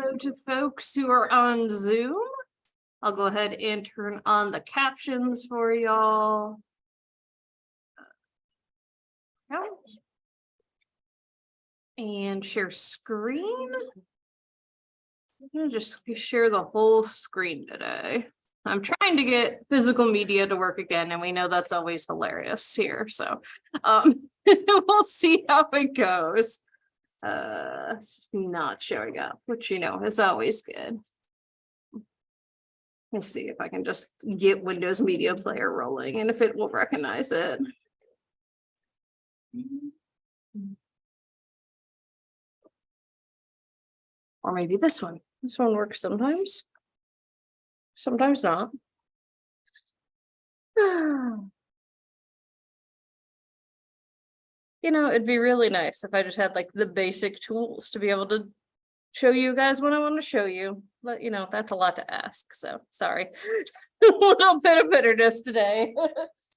Hello to folks who are on Zoom. I'll go ahead and turn on the captions for y'all. And share screen. I'm gonna just share the whole screen today. I'm trying to get physical media to work again, and we know that's always hilarious here. So we'll see how it goes. It's just not showing up, which is always good. Let's see if I can just get Windows Media Player rolling and if it will recognize it. Or maybe this one. This one works sometimes. Sometimes not. It'd be really nice if I just had like the basic tools to be able to show you guys what I want to show you. But that's a lot to ask. So sorry. A little bit of bitterness today.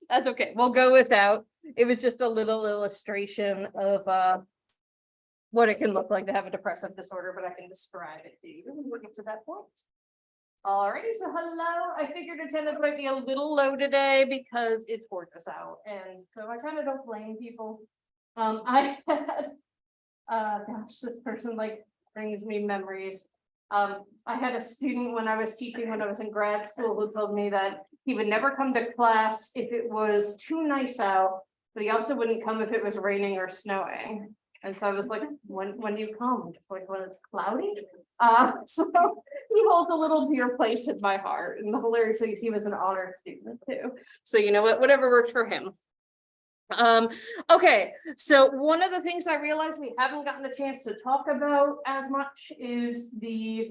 That's okay. We'll go without. It was just a little illustration of what it can look like to have a depressive disorder, but I can describe it to you when we get to that point. Alrighty, so hello. I figured attendance might be a little low today because it's gorgeous out, and so I kind of don't blame people. I had, gosh, this person like brings me memories. I had a student when I was teaching when I was in grad school who told me that he would never come to class if it was too nice out, but he also wouldn't come if it was raining or snowing. And so I was like, when do you come? Just like when it's cloudy? So he holds a little dear place in my heart. And the hilarious thing is he was an honor student too. So you know what, whatever works for him. Okay, so one of the things I realized we haven't gotten a chance to talk about as much is the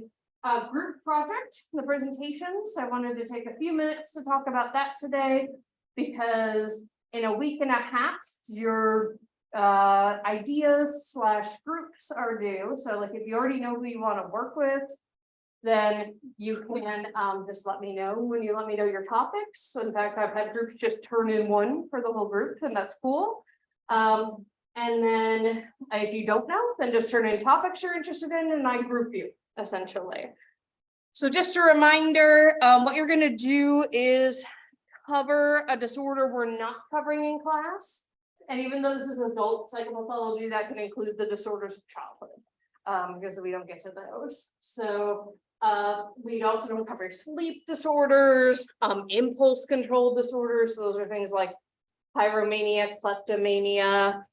group project, the presentations. I wanted to take a few minutes to talk about that today, because in a week and a half, your ideas / groups are due. So like if you already know who you want to work with, then you can just let me know when you let me know your topics. So in fact, I've had groups just turn in one for the whole group, and that's cool. And then if you don't know, then just turn in topics you're interested in, and I group you essentially. So just a reminder, what you're going to do is cover a disorder we're not covering in class. And even though this is adult psychopathology, that can include the disorders of childhood, because we don't get to those. So we also don't cover sleep disorders, impulse control disorders. So those are things like pyromania, kleptomania.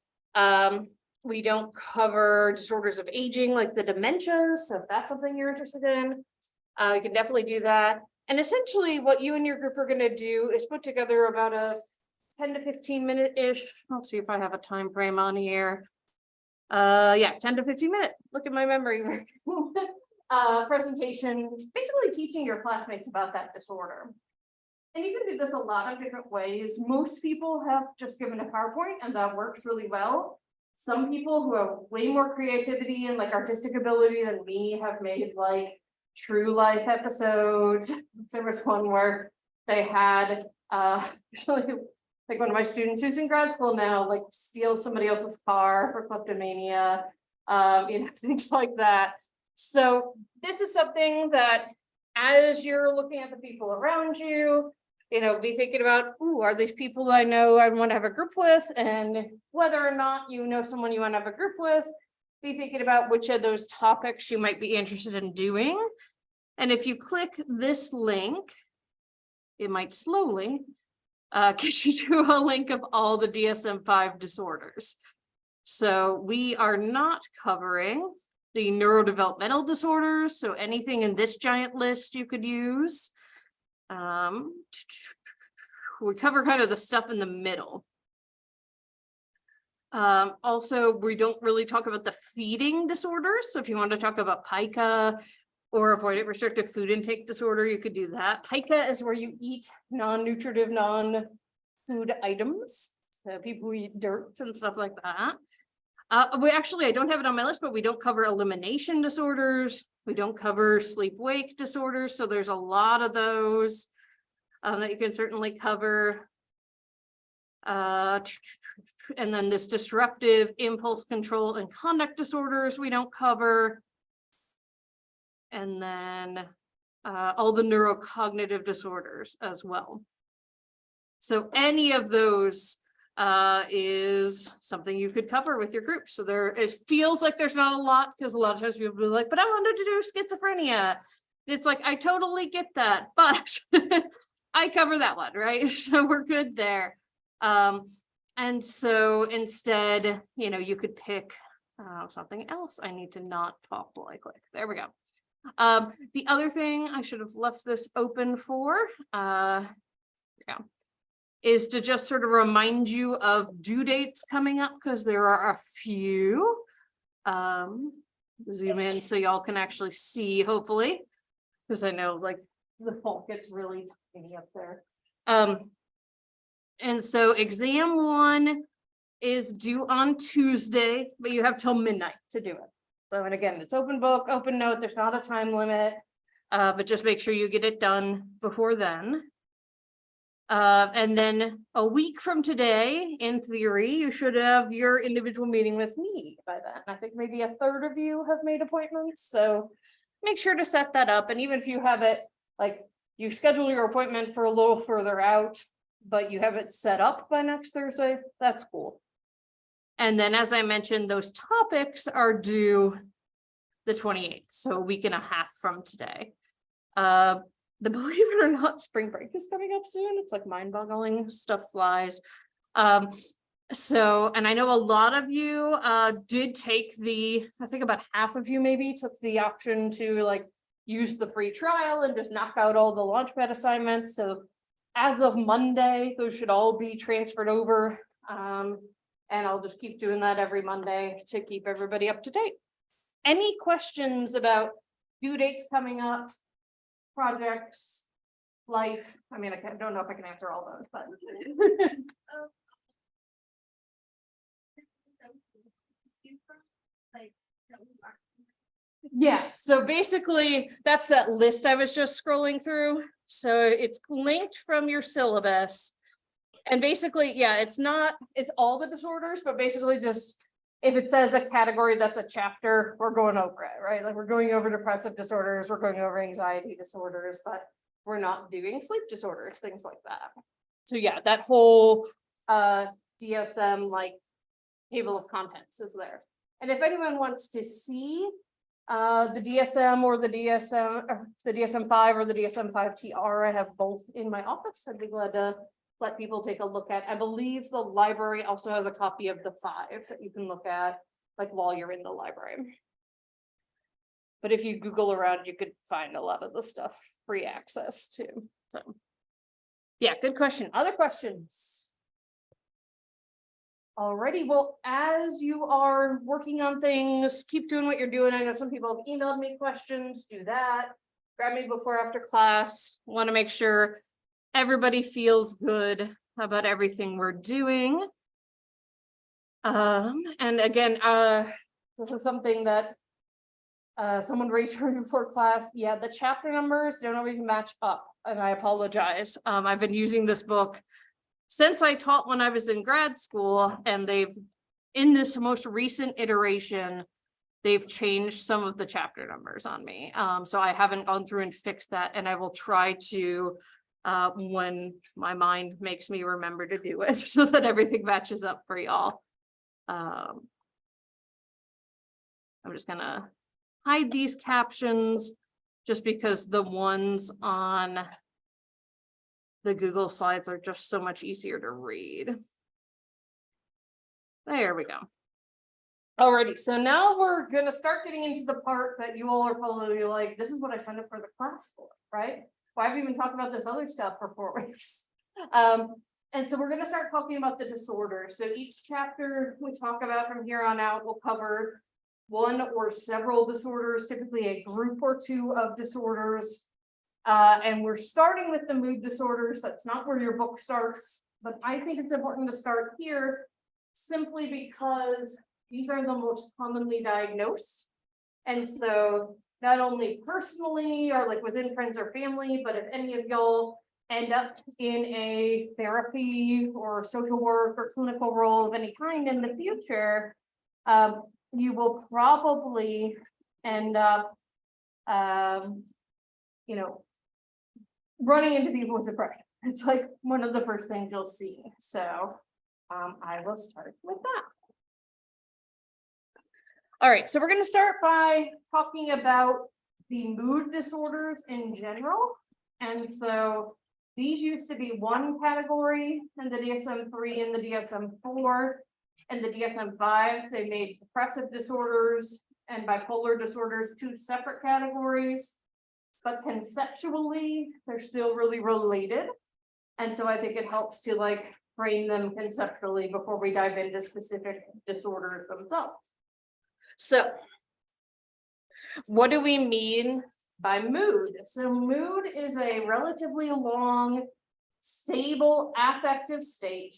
We don't cover disorders of aging like the dementias. So if that's something you're interested in, you can definitely do that. And essentially what you and your group are going to do is put together about a 10 to 15 minute-ish. Let's see if I have a time frame on here. Yeah, 10 to 15 minute. Look at my memory. Presentation, basically teaching your classmates about that disorder. And you can do this a lot of different ways. Most people have just given a PowerPoint, and that works really well. Some people who have way more creativity and like artistic ability than me have made like true life episodes. There was one where they had like one of my students who's in grad school now, like steal somebody else's car for kleptomania, things like that. So this is something that as you're looking at the people around you, be thinking about, are these people I know I want to have a group with? And whether or not you know someone you want to have a group with, be thinking about which of those topics you might be interested in doing. And if you click this link, it might slowly get you to a link of all the DSM-5 disorders. So we are not covering the neurodevelopmental disorders. So anything in this giant list you could use. We cover kind of the stuff in the middle. Also, we don't really talk about the feeding disorders. So if you want to talk about pica or avoidant restrictive food intake disorder, you could do that. Pica is where you eat non-nutritive, non-food items. So people who eat dirt and stuff like that. I don't have it on my list, but we don't cover elimination disorders. We don't cover sleep-wake disorders. So there's a lot of those that you can certainly cover. And then this disruptive impulse control and conduct disorders we don't cover. and then all the neurocognitive disorders as well. So any of those is something you could cover with your group. So it feels like there's not a lot, because a lot of times people be like, but I wanted to do schizophrenia. It's like, I totally get that, but I cover that one, right? So we're good there. And so instead, you could pick something else. I need to not talk while I click. There we go. The other thing I should have left this open for, is to just sort of remind you of due dates coming up, because there are a few. Zoom in so y'all can actually see, hopefully, because I know like the font gets really tiny up there. And so exam 1 is due on Tuesday, but you have till midnight to do it. So, and again, it's open book, open note, there's not a time limit, but just make sure you get it done before then. And then a week from today, in theory, you should have your individual meeting with me by then. I think maybe a third of you have made appointments, so make sure to set that up. And even if you have it, like you schedule your appointment for a little further out, but you have it set up by next Thursday, that's cool. And then, as I mentioned, those topics are due the 28th, so a week and a half from today. Believe it or not, spring break is coming up soon. It's like mind-boggling, stuff flies. So, and I know a lot of you did take I think about half of you maybe took the option to like use the free trial and just knock out all the Launchpad assignments. So as of Monday, those should all be transferred over. And I'll just keep doing that every Monday to keep everybody up to date. Any questions about due dates coming up, projects, life? I mean, I don't know if I can answer all those, but. Yeah, so basically that's that list I was just scrolling through. So it's linked from your syllabus. And basically, yeah, it's all the disorders, but basically just if it says a category that's a chapter, we're going over it, right? Like we're going over depressive disorders, we're going over anxiety disorders, but we're not doing sleep disorders, things like that. So yeah, that whole DSM like table of contents is there. And if anyone wants to see the DSM or the DSM-5 or the DSM-5 TR, I have both in my office. I'd be glad to let people take a look at. I believe the library also has a copy of the 5 that you can look at like while you're in the library. But if you Google around, you could find a lot of the stuff free access to. So yeah, good question. Other questions? Alrighty, well, as you are working on things, keep doing what you're doing. I know some people have emailed me questions, do that. Grab me before, after class. Want to make sure everybody feels good about everything we're doing. And again, this is something that someone raised for me before class. Yeah, the chapter numbers don't always match up, and I apologize. I've been using this book since I taught when I was in grad school, and in this most recent iteration, they've changed some of the chapter numbers on me. So I haven't gone through and fixed that, and I will try to when my mind makes me remember to do it so that everything matches up for y'all. I'm just gonna hide these captions just because the ones on the Google Slides are just so much easier to read. There we go. Alrighty, so now we're gonna start getting into the part that you all are probably like, this is what I signed up for the class for, right? Why have we been talking about this other stuff for 4 weeks? And so we're gonna start talking about the disorders. So each chapter we talk about from here on out will cover one or several disorders, typically a group or 2 of disorders. And we're starting with the mood disorders. That's not where your book starts, but I think it's important to start here simply because these are the most commonly diagnosed. And so not only personally or like within friends or family, but if any of y'all end up in a therapy or social work or clinical role of any kind in the future, you will probably end up you know, running into people with depression. It's like one of the first things you'll see. So I will start with that. All right, so we're going to start by talking about the mood disorders in general. And so these used to be one category in the DSM-3 and the DSM-4 and the DSM-5. They made depressive disorders and bipolar disorders two separate categories, but conceptually they're still really related. And so I think it helps to like frame them conceptually before we dive into specific disorders themselves. So what do we mean by mood? So mood is a relatively long, stable affective state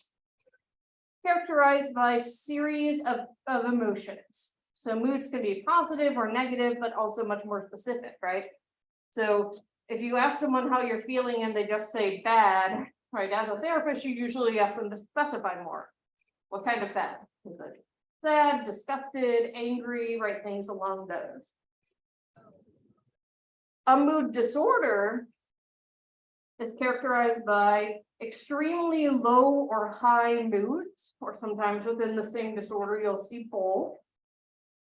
characterized by a series of emotions. So moods can be positive or negative, but also much more specific, right? So if you ask someone how you're feeling and they just say bad, right? As a therapist, you usually ask them to specify more. What kind of bad? Is it sad, disgusted, angry, right? Things along those. A mood disorder is characterized by extremely low or high moods, or sometimes within the same disorder, you'll see both.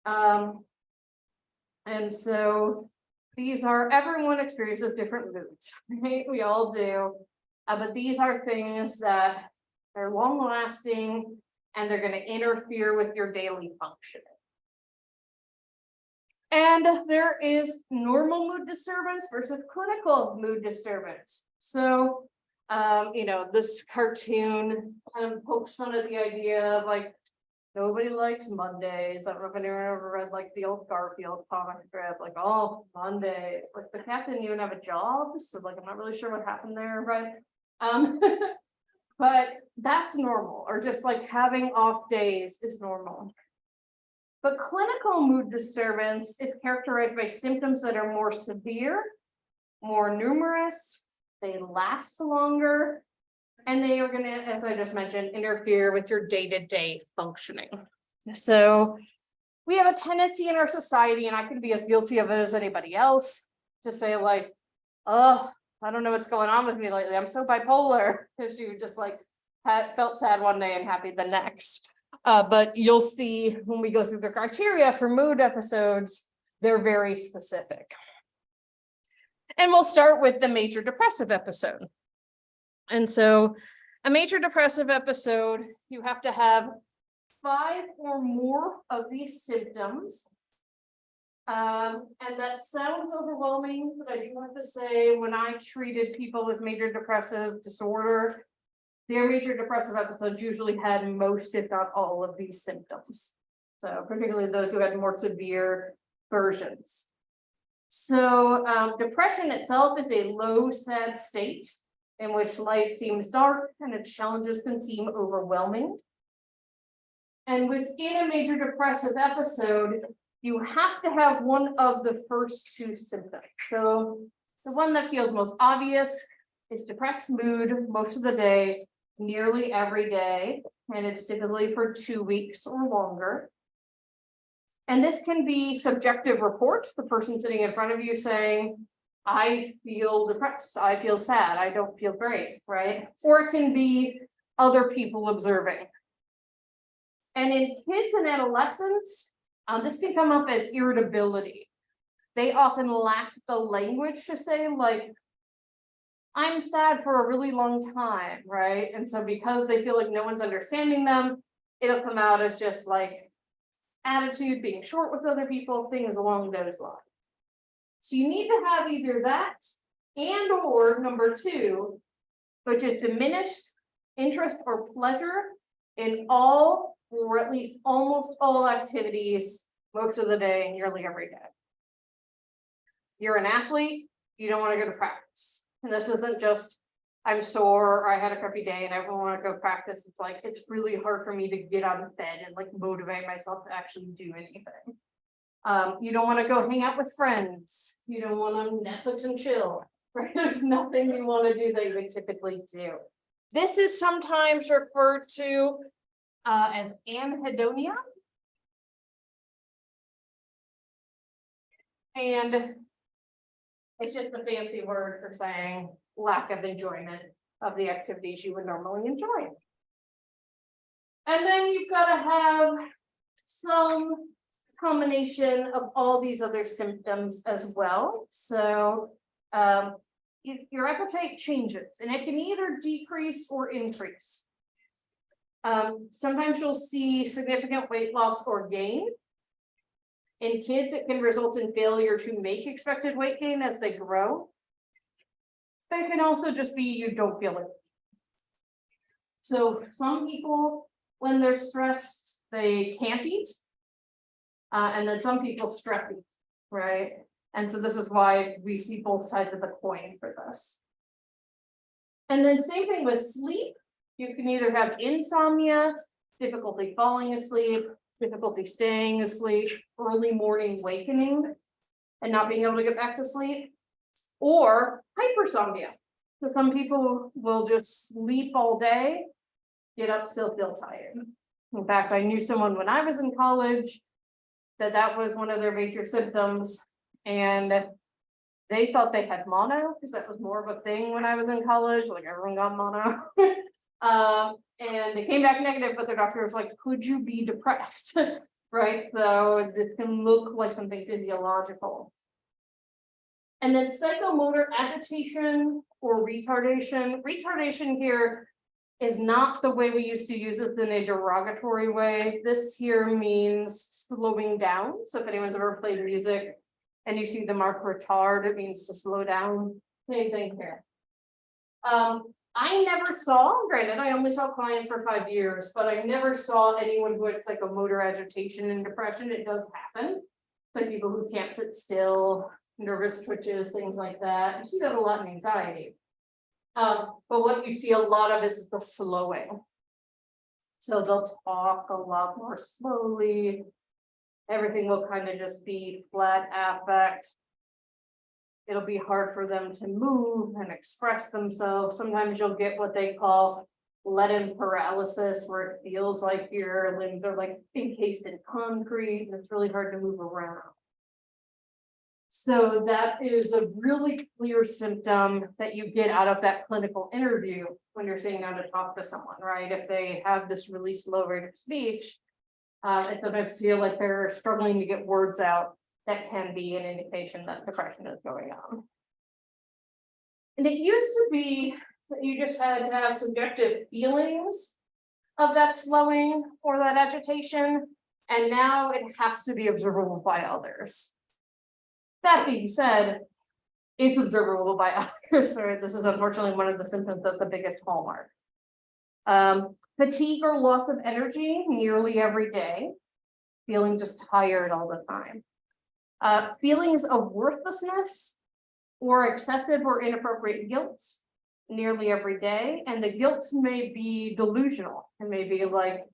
And so these are, everyone experiences different moods, right? We all do. But these are things that are long lasting and they're going to interfere with your daily functioning. And there is normal mood disturbance versus clinical mood disturbance. So, you know, this cartoon kind of pokes fun at the idea of like, nobody likes Mondays. I don't know if anyone ever read like the old Garfield comic strip, like, oh, Mondays. Like the cat didn't even have a job. So like, I'm not really sure what happened there, right? But that's normal, or just like having off days is normal. But clinical mood disturbance is characterized by symptoms that are more severe, more numerous, they last longer, and they are going to, as I just mentioned, interfere with your day-to-day functioning. So we have a tendency in our society, and I could be as guilty of it as anybody else, to say like, oh, I don't know what's going on with me lately. I'm so bipolar, because you just like felt sad one day and happy the next. But you'll see when we go through the criteria for mood episodes, they're very specific. And we'll start with the major depressive episode. And so a major depressive episode, you have to have 5 or more of these symptoms. And that sounds overwhelming, but I do have to say, when I treated people with major depressive disorder, their major depressive episodes usually had most, if not all, of these symptoms. So particularly those who had more severe versions. So depression itself is a low, sad state in which life seems dark and its challenges can seem overwhelming. And within a major depressive episode, you have to have one of the first 2 symptoms. So the one that feels most obvious is depressed mood most of the day, nearly every day, and it's typically for 2 weeks or longer. And this can be subjective reports, the person sitting in front of you saying, I feel depressed, I feel sad, I don't feel great, right? Or it can be other people observing. And in kids and adolescents, this can come up as irritability. They often lack the language to say like, I'm sad for a really long time, right? And so because they feel like no one's understanding them, it'll come out as just like attitude, being short with other people, things along those lines. So you need to have either that and or number 2, which is diminished interest or pleasure in all or at least almost all activities most of the day, nearly every day. You're an athlete, you don't want to go to practice. And this isn't just, I'm sore or I had a crappy day and I don't want to go practice. It's like, it's really hard for me to get out of bed and like motivate myself to actually do anything. You don't want to go hang out with friends. You don't want to Netflix and chill, right? There's nothing you want to do that you would typically do. This is sometimes referred to as anhedonia. And It's just a fancy word for saying lack of enjoyment of the activities you would normally enjoy. And then you've got to have some combination of all these other symptoms as well. So your appetite changes and it can either decrease or increase. Sometimes you'll see significant weight loss or gain. In kids, it can result in failure to make expected weight gain as they grow. But it can also just be you don't feel it. So some people, when they're stressed, they can't eat. And then some people stress eat, right? And so this is why we see both sides of the coin for this. And then same thing with sleep. You can either have insomnia, difficulty falling asleep, difficulty staying asleep, early morning awakening, and not being able to get back to sleep, or hypersomnia. So some people will just sleep all day, get up, still feel tired. In fact, I knew someone when I was in college that was one of their major symptoms, and they thought they had mono because that was more of a thing when I was in college, like everyone got mono. And they came back negative, but their doctor was like, could you be depressed? Right, so this can look like something physiological. And then psychomotor agitation or retardation. Retardation here is not the way we used to use it in a derogatory way. This here means slowing down. So if anyone's ever played music and you see the mark retard, it means to slow down. Same thing here. I never saw, granted, I only saw clients for 5 years, but I never saw anyone who had psychomotor agitation and depression. It does happen. So people who can't sit still, nervous twitches, things like that. You see that a lot in anxiety. But what you see a lot of is the slowing. So they'll talk a lot more slowly. Everything will kind of just be flat affect. It'll be hard for them to move and express themselves. Sometimes you'll get what they call leaden paralysis, where it feels like your limbs are like encased in concrete and it's really hard to move around. So that is a really clear symptom that you get out of that clinical interview when you're sitting down to talk to someone, right? If they have this really slow rate of speech, and sometimes feel like they're struggling to get words out, that can be an indication that depression is going on. And it used to be that you just had to have subjective feelings of that slowing or that agitation, and now it has to be observable by others. That being said, it's observable by others. Right? This is unfortunately one of the symptoms that's the biggest hallmark. Fatigue or loss of energy nearly every day, feeling just tired all the time. Feelings of worthlessness or excessive or inappropriate guilt nearly every day. And the guilt may be delusional. It may be like,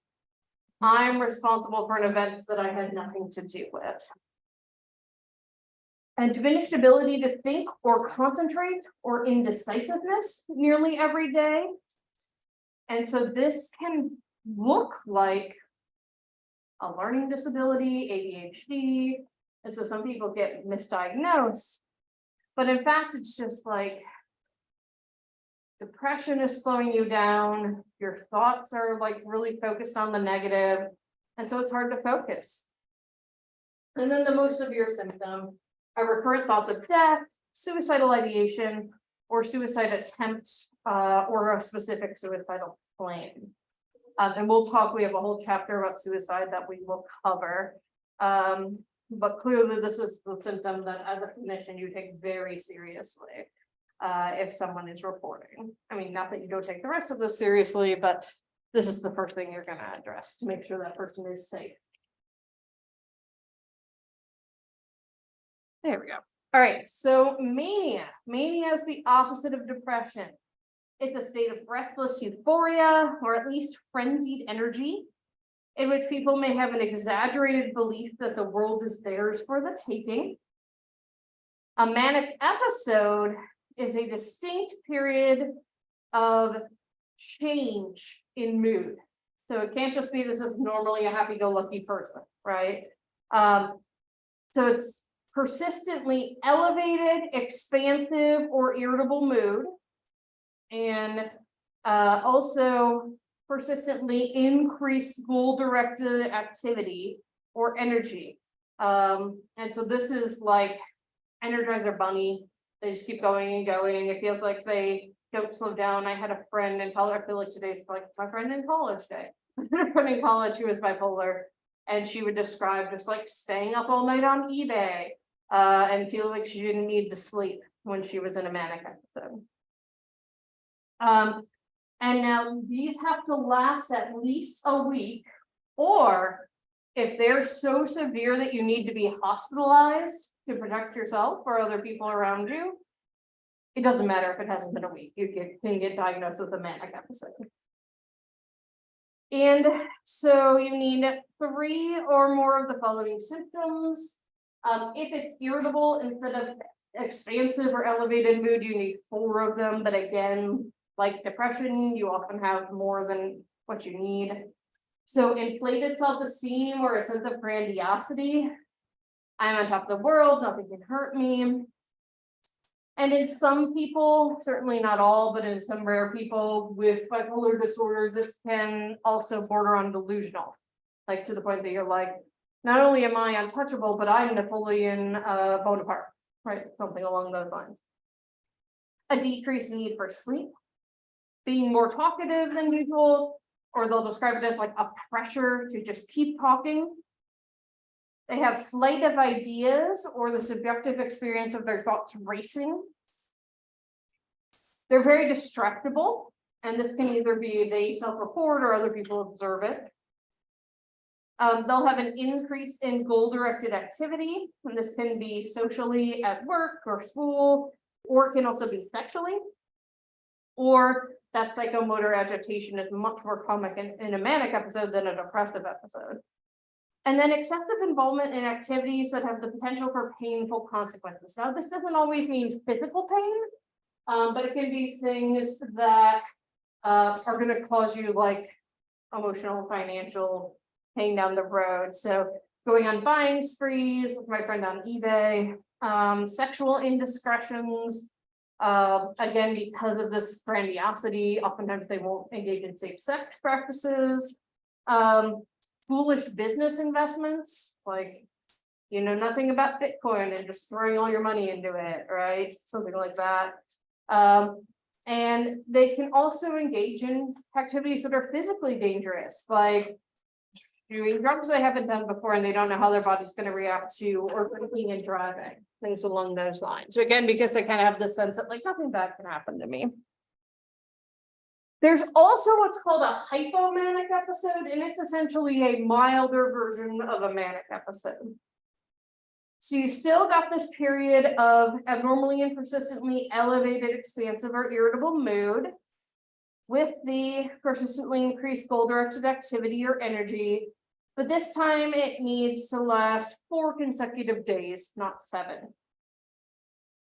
I'm responsible for an event that I had nothing to do with. And diminished ability to think or concentrate or indecisiveness nearly every day. And so this can look like a learning disability, ADHD. And so some people get misdiagnosed, but in fact, it's just like depression is slowing you down. Your thoughts are like really focused on the negative. And so it's hard to focus. And then the most severe symptom are recurrent thoughts of death, suicidal ideation, or suicide attempt, or a specific suicidal plan. And we'll talk, we have a whole chapter about suicide that we will cover. But clearly this is the symptom that as a clinician you take very seriously if someone is reporting. I mean, not that you don't take the rest of this seriously, but this is the first thing you're going to address to make sure that person is safe. There we go. All right, so mania. Mania is the opposite of depression. It's a state of breathless euphoria, or at least frenzied energy, in which people may have an exaggerated belief that the world is theirs for the taking. A manic episode is a distinct period of change in mood. So it can't just be this is normally a happy-go-lucky person, right? So it's persistently elevated, expansive, or irritable mood, and also persistently increased goal-directed activity or energy. And so this is like Energizer Bunny. They just keep going and going. It feels like they don't slow down. I had a friend in college. I feel like today's like my friend in college day. A friend in college who was bipolar, and she would describe just like staying up all night on eBay, and feel like she didn't need to sleep when she was in a manic episode. And now these have to last at least a week, or if they're so severe that you need to be hospitalized to protect yourself or other people around you, it doesn't matter if it hasn't been a week, you can get diagnosed with a manic episode. And so you need 3 or more of the following symptoms. If it's irritable, instead of expansive or elevated mood, you need 4 of them, but again, like depression, you often have more than what you need. So inflated self-esteem or a sense of grandiosity. I'm on top of the world, nothing can hurt me. And in some people, certainly not all, but in some rare people with bipolar disorder, this can also border on delusional. Like to the point that you're like, not only am I untouchable, but I'm Napoleon Bonaparte, right? Something along those lines. A decreased need for sleep, being more talkative than usual, or they'll describe it as like a pressure to just keep talking. They have flight of ideas or the subjective experience of their thoughts racing. They're very distractible, and this can either be they self-report or other people observe it. They'll have an increase in goal-directed activity, and this can be socially at work or school, or it can also be sexually. Or that psychomotor agitation is much more common in a manic episode than a depressive episode. And then excessive involvement in activities that have the potential for painful consequences. Now, this doesn't always mean physical pain, but it can be things that are going to cause you like emotional, financial pain down the road. So going on buying sprees, like my friend on eBay, sexual indiscretions. Again, because of this grandiosity, oftentimes they won't engage in safe sex practices. Foolish business investments, like you know nothing about Bitcoin and just throwing all your money into it, right? Something like that. And they can also engage in activities that are physically dangerous, like doing drugs they haven't done before and they don't know how their body's going to react to, or drinking and driving, things along those lines. So again, because they kind of have this sense that like nothing bad can happen to me. There's also what's called a hypomanic episode, and it's essentially a milder version of a manic episode. So you still got this period of abnormally and persistently elevated, expansive, or irritable mood with the persistently increased goal-directed activity or energy, but this time it needs to last 4 consecutive days, not 7.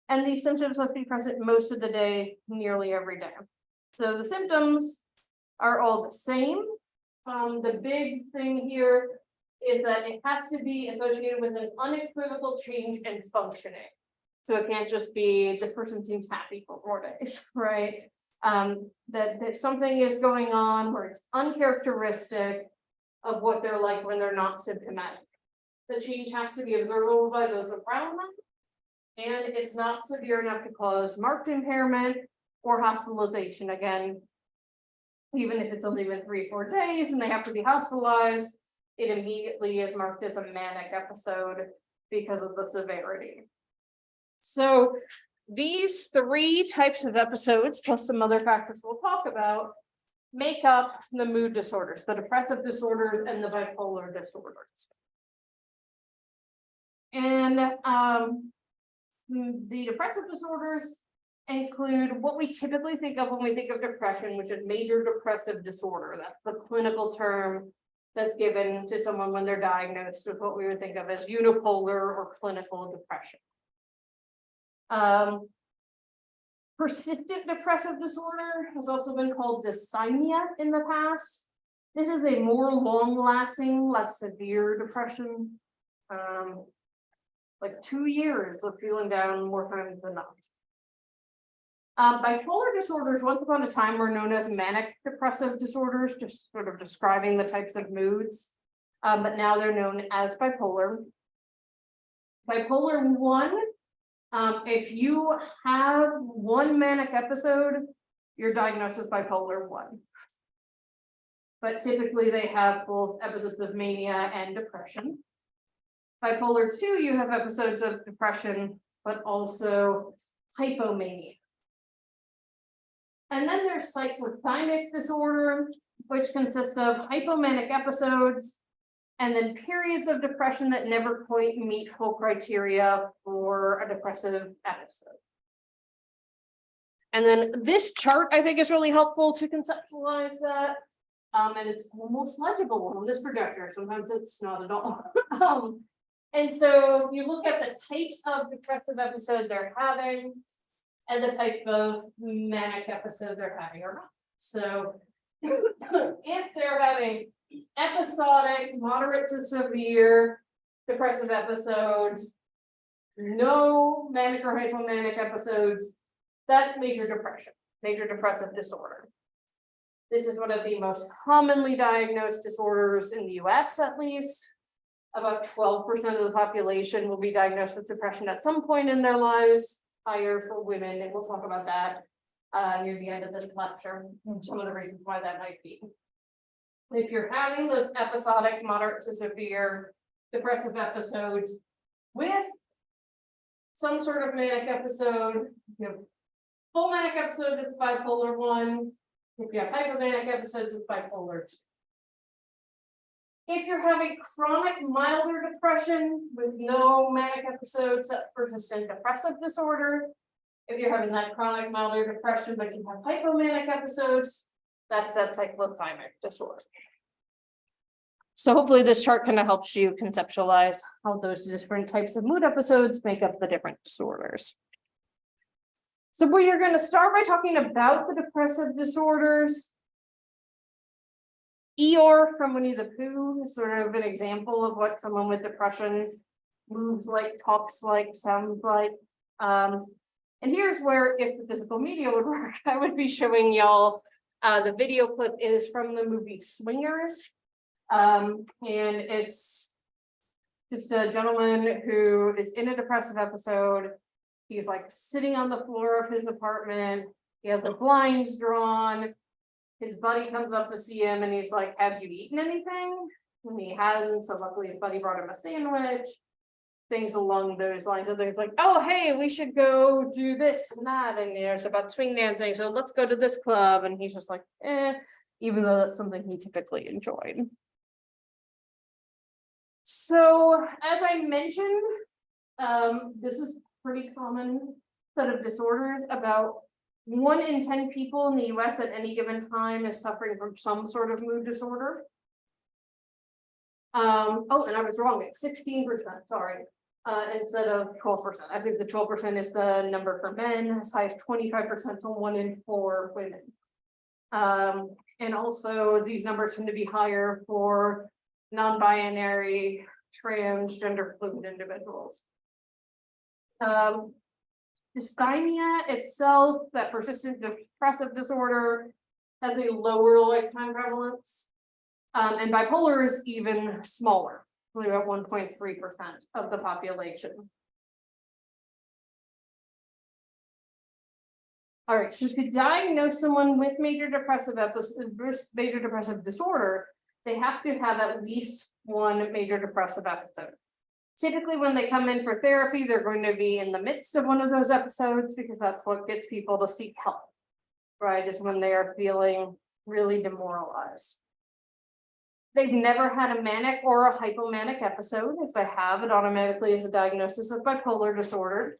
And these symptoms must be present most of the day, nearly every day. So the symptoms are all the same. The big thing here is that it has to be associated with an unequivocal change in functioning. So it can't just be this person seems happy for 4 days, right? That something is going on where it's uncharacteristic of what they're like when they're not symptomatic. The change has to be observable by those around them, and it's not severe enough to cause marked impairment or hospitalization. Again, even if it's only been 3 or 4 days and they have to be hospitalized, it immediately is marked as a manic episode because of the severity. So these 3 types of episodes, plus some other factors we'll talk about, make up the mood disorders, the depressive disorders and the bipolar disorders. And the depressive disorders include what we typically think of when we think of depression, which is major depressive disorder. That's the clinical term that's given to someone when they're diagnosed with what we would think of as unipolar or clinical depression. Persistent depressive disorder has also been called dysthymia in the past. This is a more long-lasting, less severe depression. like 2 years of feeling down more times than not. Bipolar disorders once upon a time were known as manic depressive disorders, just sort of describing the types of moods. But now they're known as bipolar. Bipolar 1, if you have one manic episode, you're diagnosed as bipolar 1. But typically they have both episodes of mania and depression. Bipolar 2, you have episodes of depression, but also hypomania. And then there's cyclothymic disorder, which consists of hypomanic episodes and then periods of depression that never quite meet full criteria for a depressive episode. And then this chart, I think, is really helpful to conceptualize that. And it's almost legible on this projector. Sometimes it's not at all. And so you look at the types of depressive episode they're having and the type of manic episode they're having or not. So if they're having episodic, moderate to severe depressive episodes, no manic or hypomanic episodes, that's major depression, major depressive disorder. This is one of the most commonly diagnosed disorders in the US, at least. About 12% of the population will be diagnosed with depression at some point in their lives, higher for women, and we'll talk about that near the end of this lecture, and some of the reasons why that might be. If you're having those episodic, moderate to severe depressive episodes with some sort of manic episode, you have full manic episode, it's bipolar 1. If you have hypomanic episodes, it's bipolar 2. If you're having chronic milder depression with no manic episodes, that's persistent depressive disorder. If you're having that chronic milder depression, but you have hypomanic episodes, that's that cyclothymic disorder. So hopefully this chart kind of helps you conceptualize how those different types of mood episodes make up the different disorders. So we are going to start by talking about the depressive disorders. Eeyore from Winnie the Pooh is sort of an example of what someone with depression moves like, talks like, sounds like. And here's where, if the physical media would work, I would be showing y'all the video clip is from the movie Swingers. And it's just a gentleman who is in a depressive episode. He's like sitting on the floor of his apartment. He has the blinds drawn. His buddy comes up to see him and he's like, have you eaten anything? And he hadn't, so luckily his buddy brought him a sandwich, things along those lines. And he's like, oh, hey, we should go do this and that. And it's about swing dancing, so let's go to this club. And he's just like, even though that's something he typically enjoyed. So as I mentioned, this is pretty common set of disorders. About 1 in 10 people in the US at any given time is suffering from some sort of mood disorder. Oh, and I was wrong, it's 16%, sorry, instead of 12%. I think the 12% is the number for men, as high as 25%, so 1 in 4 women. And also these numbers tend to be higher for non-binary, transgender fluid individuals. Dysthymia itself, that persistent depressive disorder, has a lower lifetime prevalence. And bipolar is even smaller, only about 1.3% of the population. All right, so to diagnose someone with major depressive disorder, they have to have at least 1 major depressive episode. Typically, when they come in for therapy, they're going to be in the midst of one of those episodes because that's what gets people to seek help, right? Is when they are feeling really demoralized. They've never had a manic or a hypomanic episode. If they have, it automatically is a diagnosis of bipolar disorder.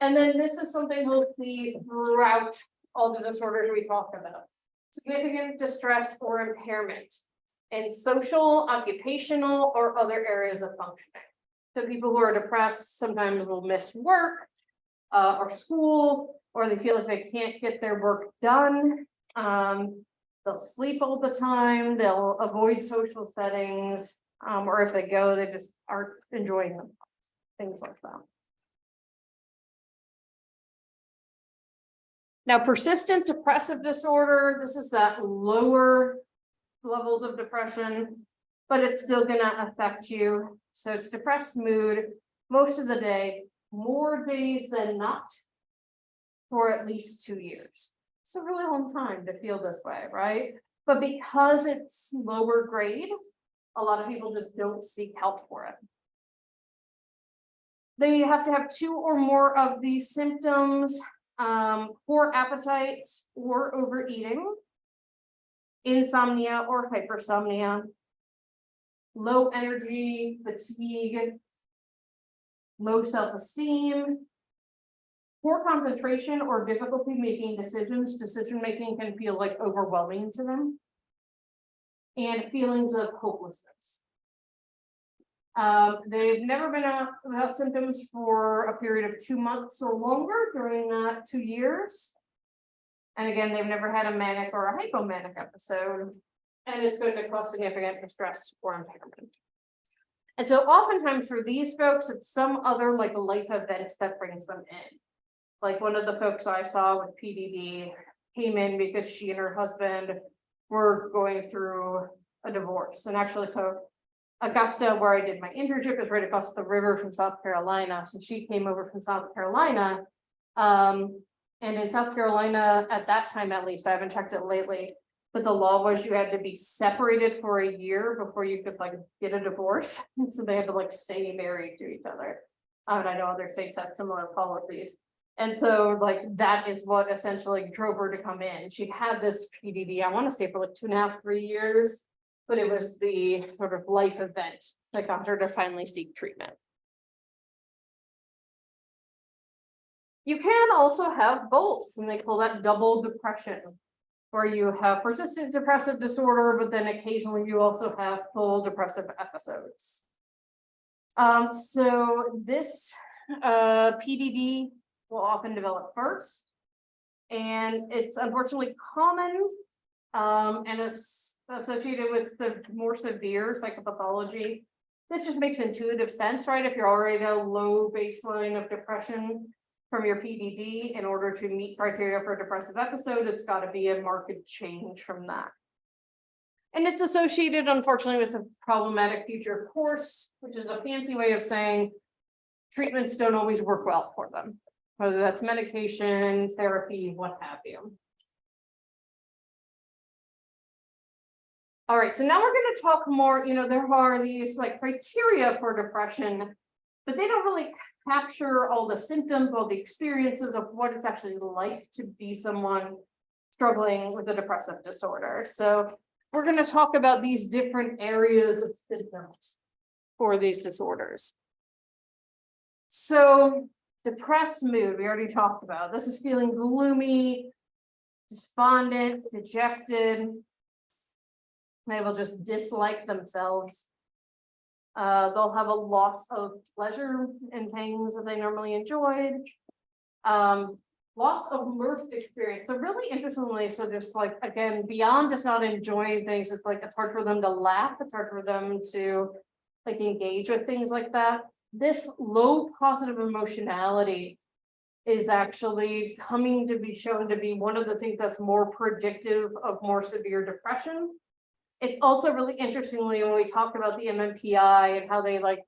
And then this is something we'll see throughout all the disorders we talk about. Significant distress or impairment in social, occupational, or other areas of functioning. So people who are depressed sometimes will miss work or school, or they feel like they can't get their work done. They'll sleep all the time, they'll avoid social settings, or if they go, they just aren't enjoying them. things like that. Now, persistent depressive disorder, this is that lower levels of depression, but it's still gonna affect you. So it's depressed mood most of the day, more days than not, for at least 2 years. It's a really long time to feel this way, right? But because it's lower grade, a lot of people just don't seek help for it. They have to have 2 or more of these symptoms, poor appetite or overeating, insomnia or hypersomnia, low energy, fatigue, low self-esteem, poor concentration or difficulty making decisions. Decision making can feel like overwhelming to them, and feelings of hopelessness. They've never been without symptoms for a period of 2 months or longer during that 2 years. And again, they've never had a manic or a hypomanic episode, and it's going to cause significant distress or impairment. And so oftentimes for these folks, it's some other like life event that brings them in. Like one of the folks I saw with PDD came in because she and her husband were going through a divorce. And actually, so Augusta, where I did my internship, is right across the river from South Carolina. So she came over from South Carolina. And in South Carolina, at that time, at least, I haven't checked it lately, but the law was you had to be separated for a year before you could like get a divorce. So they had to like stay married to each other. And I know other states have similar policies. And so like that is what essentially drove her to come in. She had this PDD, I want to say for like 2.5, 3 years, but it was the sort of life event that got her to finally seek treatment. You can also have both, and they call that double depression, where you have persistent depressive disorder, but then occasionally you also have full depressive episodes. So this PDD will often develop first, and it's unfortunately common, and it's associated with the more severe psychopathology. This just makes intuitive sense, right? If you're already at a low baseline of depression from your PDD, in order to meet criteria for a depressive episode, it's got to be a marked change from that. And it's associated, unfortunately, with a problematic future course, which is a fancy way of saying treatments don't always work well for them, whether that's medication, therapy, what have you. All right, so now we're going to talk more, there are these like criteria for depression, but they don't really capture all the symptoms, all the experiences of what it's actually like to be someone struggling with a depressive disorder. So we're going to talk about these different areas of symptoms for these disorders. So depressed mood, we already talked about. This is feeling gloomy, despondent, dejected. They will just dislike themselves. They'll have a loss of pleasure in things that they normally enjoyed. Loss of mirth experience. So really interestingly, so just like, again, beyond just not enjoying things, it's like, it's hard for them to laugh. It's hard for them to like engage with things like that. This low positive emotionality is actually coming to be shown to be one of the things that's more predictive of more severe depression. It's also really interestingly, when we talked about the MMPI and how they like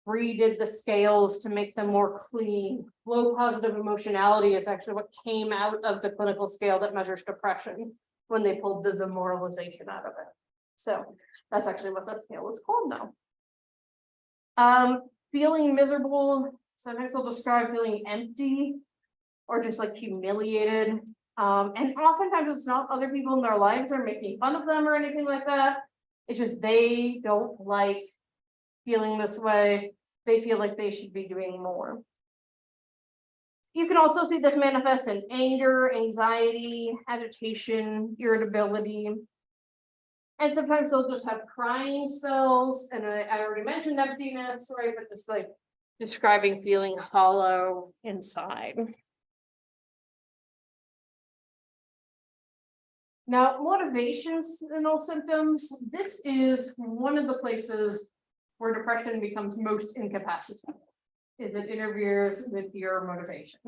redid the scales to make them more clean, low positive emotionality is actually what came out of the clinical scale that measures depression when they pulled the demoralization out of it. So that's actually what that scale is called now. Feeling miserable, sometimes they'll describe feeling empty or just like humiliated. And oftentimes it's not other people in their lives are making fun of them or anything like that. It's just they don't like feeling this way. They feel like they should be doing more. You can also see this manifest in anger, anxiety, agitation, irritability. And sometimes they'll just have crying spells. And I already mentioned emptiness, right? But just like describing feeling hollow inside. Now, motivational symptoms, this is one of the places where depression becomes most incapacitating. is it interferes with your motivation.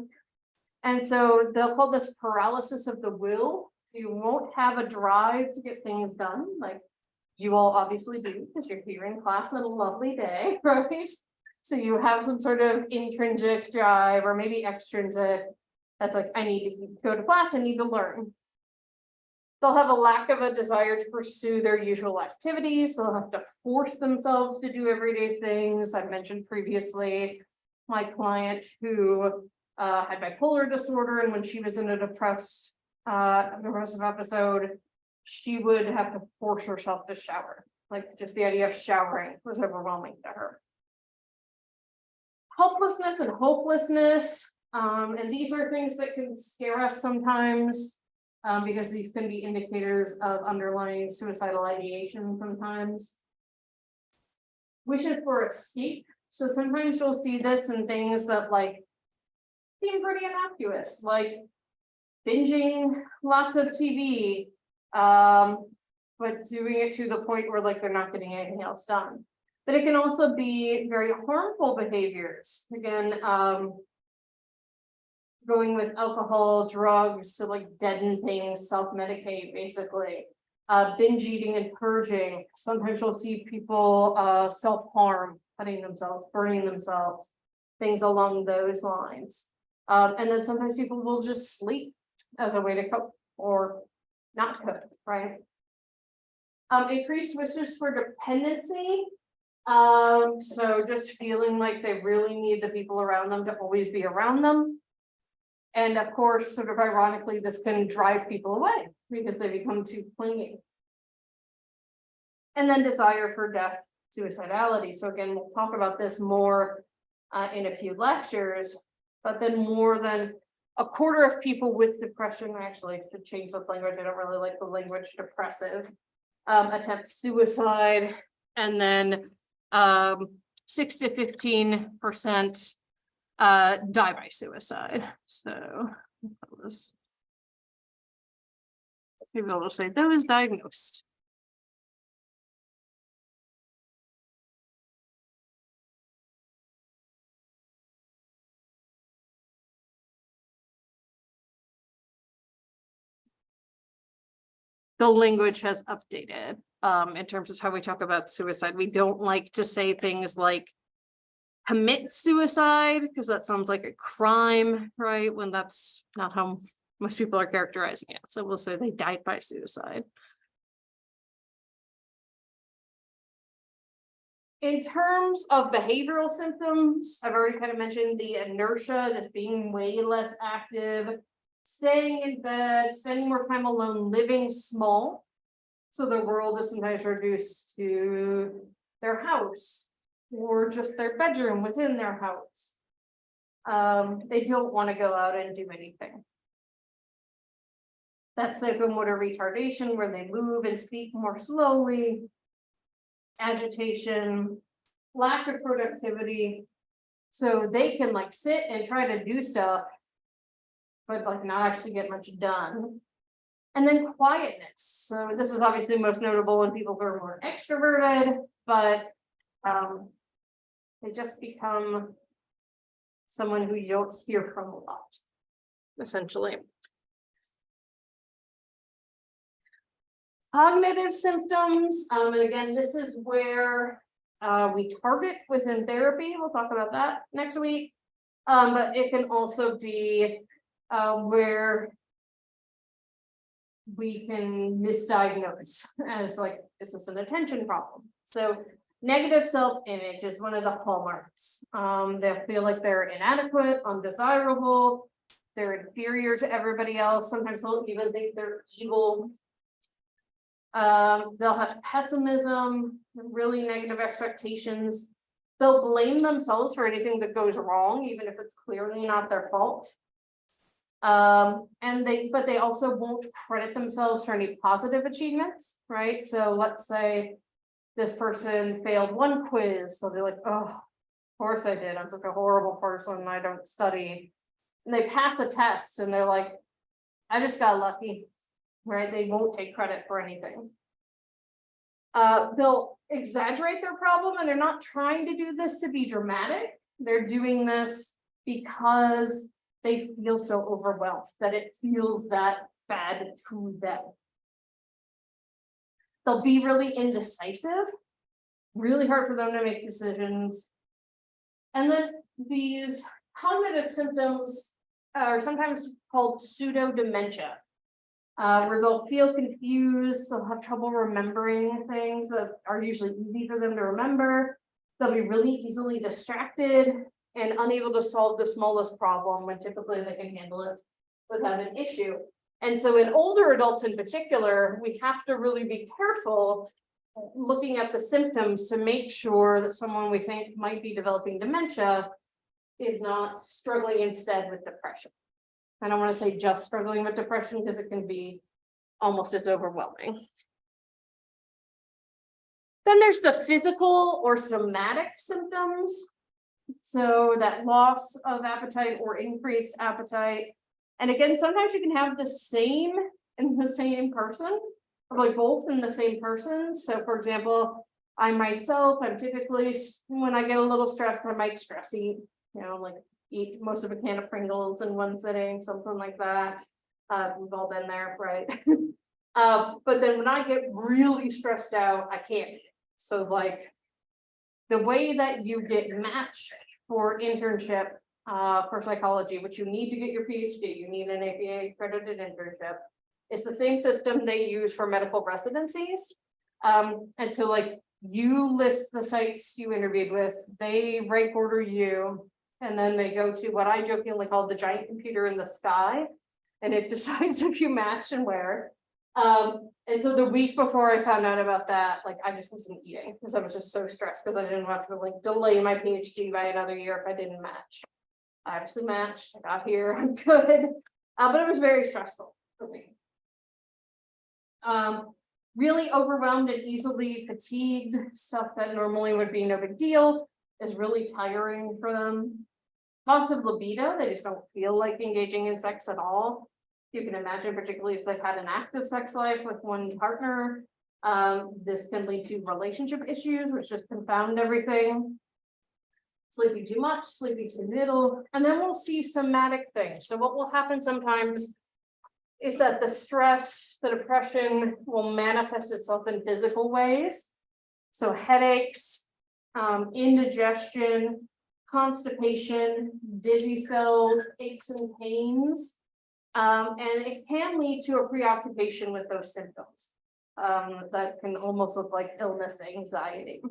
And so they'll call this paralysis of the will. You won't have a drive to get things done, like you all obviously do, because you're here in class on a lovely day, right? So you have some sort of intrinsic drive or maybe extrinsic. That's like, I need to go to class, I need to learn. They'll have a lack of a desire to pursue their usual activities. They'll have to force themselves to do everyday things. I mentioned previously my client who had bipolar disorder, and when she was in a depressive episode, she would have to force herself to shower. Like just the idea of showering was overwhelming to her. Helplessness and hopelessness, and these are things that can scare us sometimes. Because these can be indicators of underlying suicidal ideation sometimes. Wishes for escape. So sometimes you'll see this in things that like seem pretty innocuous, like binging lots of TV, but doing it to the point where like they're not getting anything else done. But it can also be very harmful behaviors. Again, going with alcohol, drugs to like deaden things, self-medicate basically. Binge eating and purging. Sometimes you'll see people self-harm, cutting themselves, burning themselves, things along those lines. And then sometimes people will just sleep as a way to cope or not cope, right? Increased wishes for dependency. So just feeling like they really need the people around them to always be around them. And of course, sort of ironically, this can drive people away because they become too clingy. And then desire for death, suicidality. So again, we'll talk about this more in a few lectures, but then more than a quarter of people with depression, actually to change the language, I don't really like the language depressive, attempt suicide, and then 6 to 15% die by suicide. So maybe I'll just say those diagnosed. The language has updated in terms of how we talk about suicide. We don't like to say things like commit suicide because that sounds like a crime, right? When that's not how most people are characterizing it. So we'll say they died by suicide. In terms of behavioral symptoms, I've already kind of mentioned the inertia, just being way less active, staying in bed, spending more time alone, living small. So the world is sometimes reduced to their house or just their bedroom within their house. They don't want to go out and do anything. That's psychomotor retardation, where they move and speak more slowly. Agitation, lack of productivity. So they can like sit and try to do stuff, but like not actually get much done. And then quietness. So this is obviously most notable in people who are more extroverted, but they just become someone who you don't hear from a lot, essentially. Cognitive symptoms, and again, this is where we target within therapy. We'll talk about that next week. But it can also be where we can misdiagnose as like, is this an attention problem? So negative self-image is one of the hallmarks. They feel like they're inadequate, undesirable, they're inferior to everybody else. Sometimes they'll even think they're evil. They'll have pessimism, really negative expectations. They'll blame themselves for anything that goes wrong, even if it's clearly not their fault. But they also won't credit themselves for any positive achievements, right? So let's say this person failed one quiz, they'll be like, oh, of course I did. I'm such a horrible person. I don't study. And they pass a test and they're like, I just got lucky, right? They won't take credit for anything. They'll exaggerate their problem, and they're not trying to do this to be dramatic. They're doing this because they feel so overwhelmed that it feels that bad to them. They'll be really indecisive, really hard for them to make decisions. And then these cognitive symptoms are sometimes called pseudo dementia, where they'll feel confused, they'll have trouble remembering things that are usually easy for them to remember. They'll be really easily distracted and unable to solve the smallest problem when typically they can handle it without an issue. And so in older adults in particular, we have to really be careful looking at the symptoms to make sure that someone we think might be developing dementia is not struggling instead with depression. I don't want to say just struggling with depression because it can be almost as overwhelming. Then there's the physical or somatic symptoms. So that loss of appetite or increased appetite. And again, sometimes you can have the same in the same person, or like both in the same person. So for example, I myself, I'm typically, when I get a little stressed, I might stress eat, like eat most of a can of Pringles in one sitting, something like that. We've all been there, right? But then when I get really stressed out, I can't eat it. So like the way that you get matched for internship for psychology, which you need to get your PhD, you need an APA accredited internship. It's the same system they use for medical residencies. And so like you list the sites you interviewed with, they rank order you, and then they go to what I jokingly call the giant computer in the sky, and it decides if you match and where. And so the week before I found out about that, like I just wasn't eating because I was just so stressed because I didn't want to like delay my PhD by another year if I didn't match. I actually matched, I got here, I'm good. But it was very stressful for me. Really overwhelmed and easily fatigued, stuff that normally would be no big deal is really tiring for them. Loss of libido, they just don't feel like engaging in sex at all. You can imagine, particularly if they've had an active sex life with one partner, this can lead to relationship issues, which just confound everything. Sleeping too much, sleeping too little, and then we'll see somatic things. So what will happen sometimes is that the stress, the depression will manifest itself in physical ways. So headaches, indigestion, constipation, dizzy spells, aches and pains. And it can lead to a preoccupation with those symptoms that can almost look like illness, anxiety.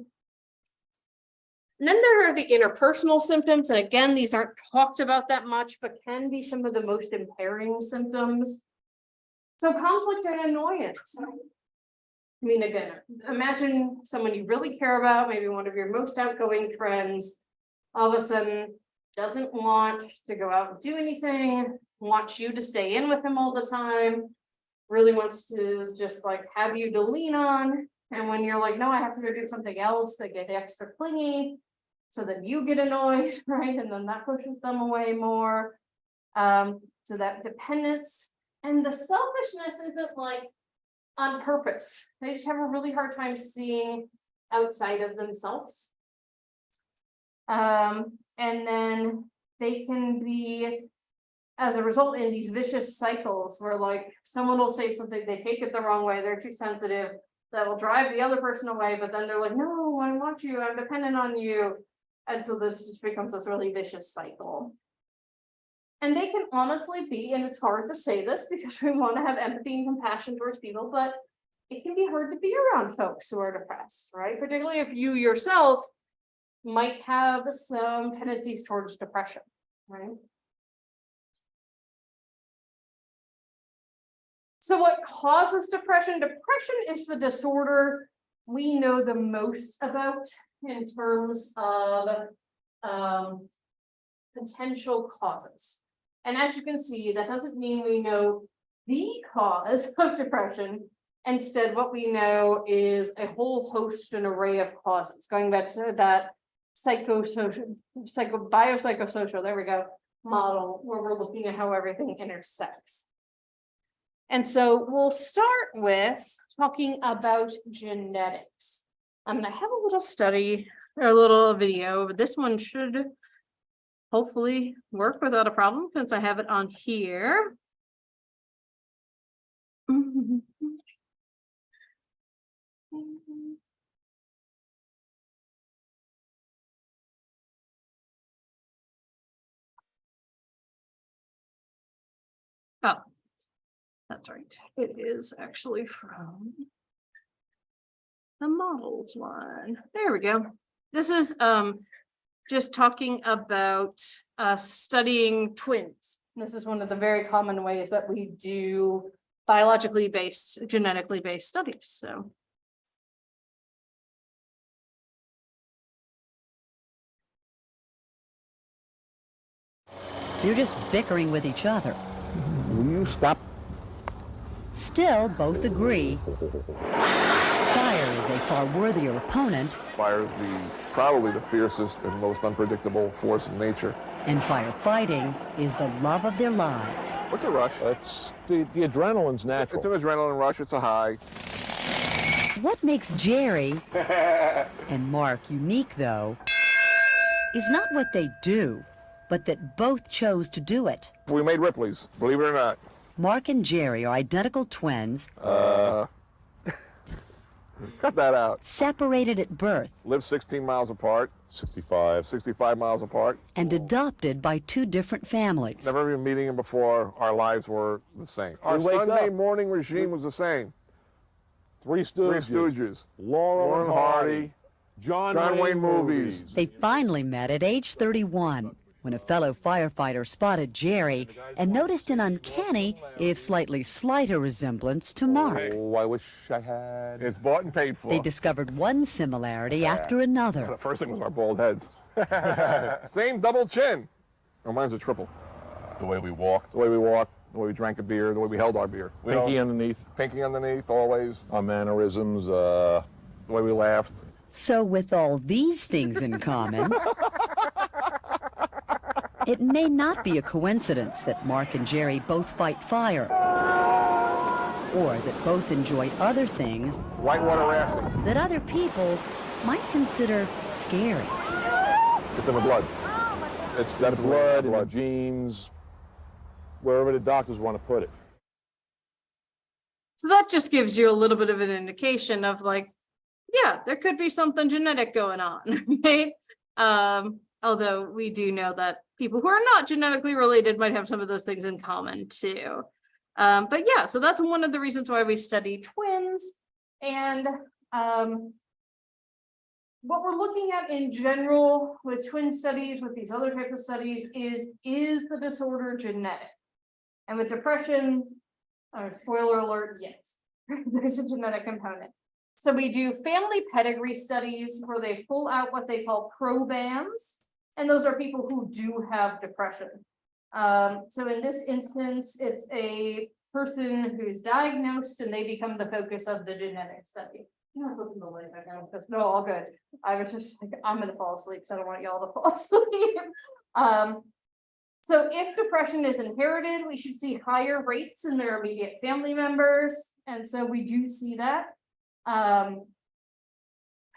And then there are the interpersonal symptoms. And again, these aren't talked about that much, but can be some of the most impairing symptoms. So conflict and annoyance. I mean, again, imagine someone you really care about, maybe one of your most outgoing friends, all of a sudden doesn't want to go out and do anything, wants you to stay in with him all the time, really wants to just like have you to lean on. And when you're like, no, I have to go do something else, they get extra clingy. So then you get annoyed, right? And then that pushes them away more. So that dependence and the selfishness isn't like on purpose. They just have a really hard time seeing outside of themselves. And then they can be, as a result, in these vicious cycles where like someone will say something, they take it the wrong way, they're too sensitive, that will drive the other person away, but then they're like, no, I want you, I'm dependent on you. And so this just becomes this really vicious cycle. And they can honestly be, and it's hard to say this because we want to have empathy and compassion towards people, but it can be hard to be around folks who are depressed, right? Particularly if you yourself might have some tendencies towards depression, right? So what causes depression? Depression is the disorder we know the most about in terms of potential causes. And as you can see, that doesn't mean we know the cause of depression. Instead, what we know is a whole host and array of causes. Going back to that biopsychosocial, there we go, model where we're looking at how everything intersects. And so we'll start with talking about genetics. I have a little study or a little video, but this one should hopefully work without a problem since I have it on here. Oh, that's right. It is actually from the models one. There we go. This is just talking about studying twins. This is one of the very common ways that we do biologically based, genetically based studies. So they're just bickering with each other. Will you stop? Still, both agree fire is a far worthier opponent. Fire is probably the fiercest and most unpredictable force in nature. And firefighting is the love of their lives. What's a rush? It's the adrenaline's natural. It's an adrenaline rush. It's a high. What makes Jerry and Mark unique, though, is not what they do, but that both chose to do it. We made Ripley's, believe it or not. Mark and Jerry are identical twins, Cut that out. separated at birth Live 16 miles apart, 65 miles apart. and adopted by two different families. Never even meeting them before. Our lives were the same. Our We wake Sunday up. morning regime was the same. Three Three Stooges, Stooges, Laurel and Hardy, John Wayne movies. They finally met at age 31, when a fellow firefighter spotted Jerry and noticed an uncanny, if slightly slighter resemblance to Mark. Oh, I wish I had. It's bought and paid for. They discovered one similarity after another. The first thing was our bald heads. Same double chin. Oh, mine's a triple. The way we walked. The way we walked, the way we drank a beer, the way we held our beer. We Pinky don't- underneath. Pinky underneath, always. Our mannerisms. The way we laughed. So with all these things in common, it may not be a coincidence that Mark and Jerry both fight fire, or that both enjoy other things Whitewater rafting. that other people might consider scary. It's in the blood. It's that blood and the genes, wherever the doctors want to put it. so that just gives you a little bit of an indication of like, yeah, there could be something genetic going on, right? Although we do know that people who are not genetically related might have some of those things in common too. But yeah, so that's one of the reasons why we study twins. And what we're looking at in general with twin studies, with these other types of studies, is the disorder genetic? And with depression, spoiler alert, yes, there's a genetic component. So we do family pedigree studies where they pull out what they call probands, and those are people who do have depression. So in this instance, it's a person who's diagnosed and they become the focus of the genetic study. I'm not looking the light back now, because no, all good. I was just like, I'm gonna fall asleep, so I don't want y'all to fall asleep. So if depression is inherited, we should see higher rates in their immediate family members, and so we do see that.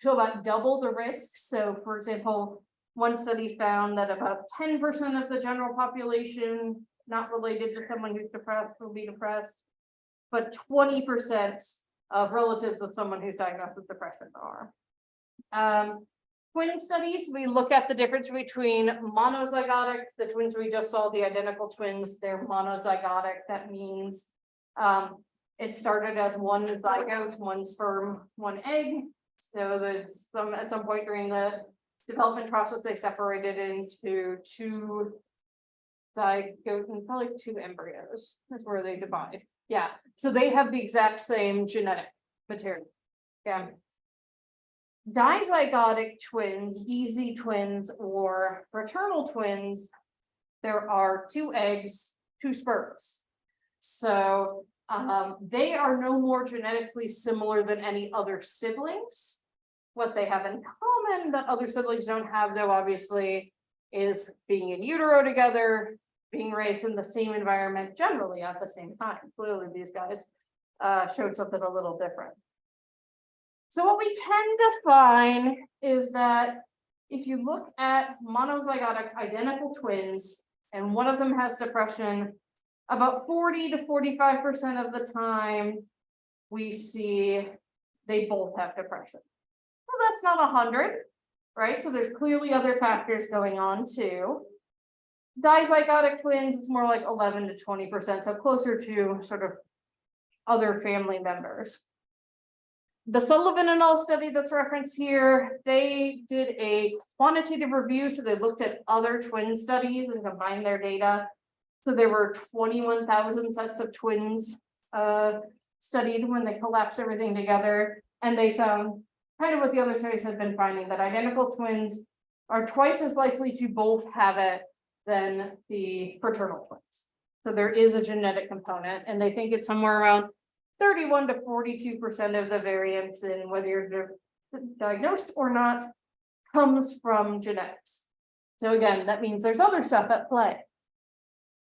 Show about double the risk. So for example, one study found that about 10% of the general population not related to someone who's depressed will be depressed, but 20% of relatives of someone who's diagnosed with depression are. Twin studies, we look at the difference between monozygotic, the twins we just saw, the identical twins, they're monozygotic. That means it started as one zygote, one sperm, one egg. So that's at some point during the development process, they separated into two zygote and probably two embryos. That's where they divide. Yeah, so they have the exact same genetic material. Yeah. Dizygotic twins, DZ twins, or fraternal twins, there are two eggs, two sperms. So they are no more genetically similar than any other siblings. What they have in common that other siblings don't have, though, obviously, is being in utero together, being raised in the same environment, generally at the same time. Clearly, these guys showed something a little different. So what we tend to find is that if you look at monozygotic identical twins and one of them has depression, about 40 to 45% of the time, we see they both have depression. Well, that's not 100, right? So there's clearly other factors going on too. Dizygotic twins, it's more like 11 to 20%, so closer to sort of other family members. The Sullivan et al. Study that's referenced here, they did a quantitative review, so they looked at other twin studies and combined their data. So there were 21,000 sets of twins studied when they collapsed everything together, and they found kind of what the other studies had been finding, that identical twins are twice as likely to both have it than the fraternal twins. So there is a genetic component, and they think it's somewhere around 31 to 42% of the variance in whether you're diagnosed or not comes from genetics. So again, that means there's other stuff at play.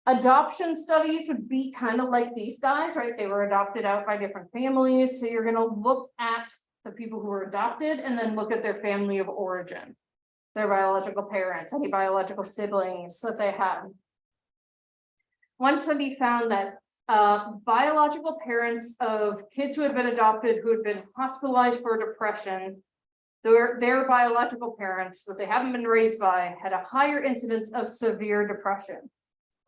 Adoption studies would be kind of like these guys, right? They were adopted out by different families. So you're going to look at the people who were adopted and then look at their family of origin, their biological parents, any biological siblings that they had. One study found that biological parents of kids who had been adopted, who had been hospitalized for depression, their biological parents that they haven't been raised by had a higher incidence of severe depression.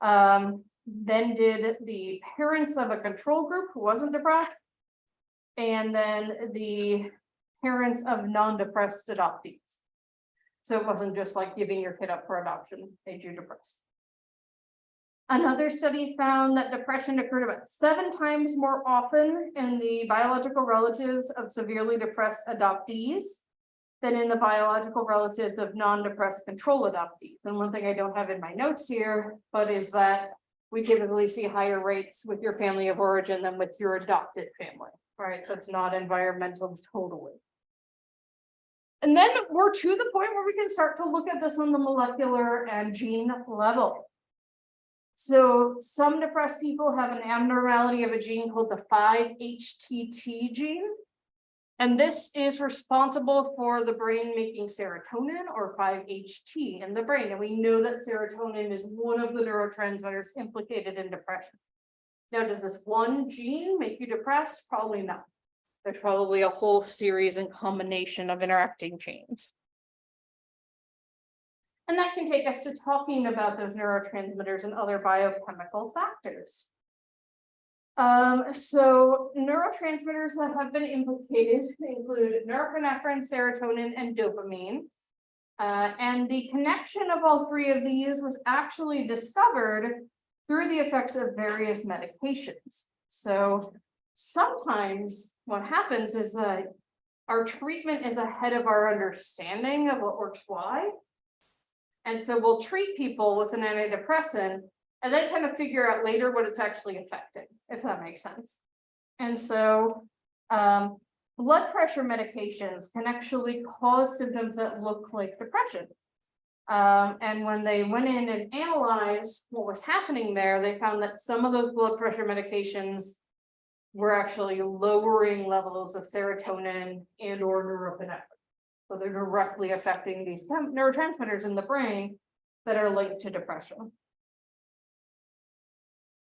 Then did the parents of a control group who wasn't depressed, and then the parents of non-depressed adoptees. So it wasn't just like giving your kid up for adoption made you depressed. Another study found that depression occurred about 7 times more often in the biological relatives of severely depressed adoptees than in the biological relatives of non-depressed control adoptees. And one thing I don't have in my notes here, but is that we typically see higher rates with your family of origin than with your adopted family, right? So it's not environmental totally. And then we're to the point where we can start to look at this on the molecular and gene level. So some depressed people have an abnormality of a gene called the 5-HTT gene. And this is responsible for the brain making serotonin, or 5-HT in the brain. And we know that serotonin is one of the neurotransmitters implicated in depression. Now, does this one gene make you depressed? Probably not. There's probably a whole series and combination of interacting genes. And that can take us to talking about those neurotransmitters and other biochemical factors. So neurotransmitters that have been implicated include norepinephrine, serotonin, and dopamine. And the connection of all 3 of these was actually discovered through the effects of various medications. So sometimes what happens is that our treatment is ahead of our understanding of what works why. And so we'll treat people with an antidepressant and then kind of figure out later what it's actually affecting, if that makes sense. And so blood pressure medications can actually cause symptoms that look like depression. And when they went in and analyzed what was happening there, they found that some of those blood pressure medications were actually lowering levels of serotonin and or norepinephrine. So they're directly affecting these neurotransmitters in the brain that are linked to depression.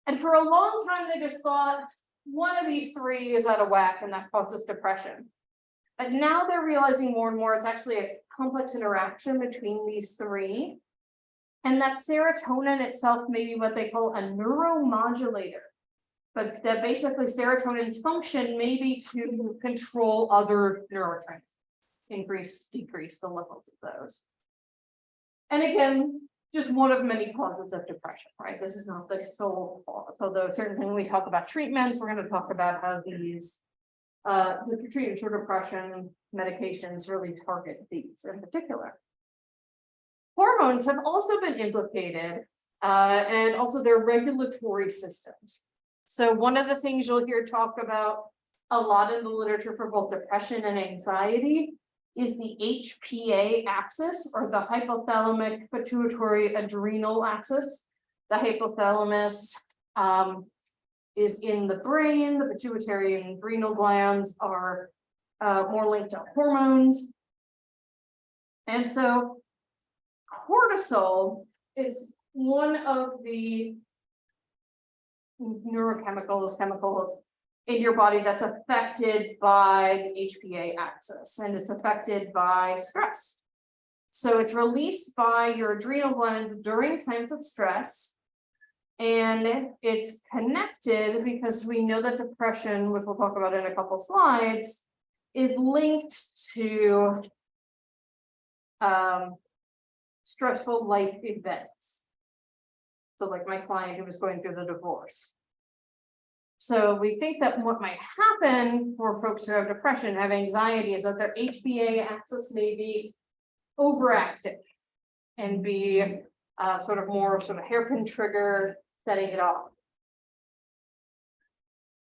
And for a long time, they just thought one of these 3 is out of whack and that causes depression. But now they're realizing more and more it's actually a complex interaction between these 3. And that serotonin itself may be what they call a neuromodulator. But that basically serotonin's function may be to control other neurotransmitters. Increase, decrease the levels of those. And again, just one of many causes of depression, right? This is not the sole cause. Although certainly when we talk about treatments, we're going to talk about how these the treatments for depression medications really target these in particular. Hormones have also been implicated, and also their regulatory systems. So one of the things you'll hear talk about a lot in the literature for both depression and anxiety is the HPA axis, or the hypothalamic pituitary adrenal axis. The hypothalamus is in the brain. The pituitary and adrenal glands are more linked to hormones. And so cortisol is one of the chemicals in your body that's affected by the HPA axis, and it's affected by stress. So it's released by your adrenal glands during times of stress. And it's connected because we know that depression, which we'll talk about in a couple slides, is linked to stressful life events. So like my client who was going through the divorce. So we think that what might happen for folks who have depression, have anxiety, is that their HPA axis may be overactive and be sort of hairpin trigger setting it off.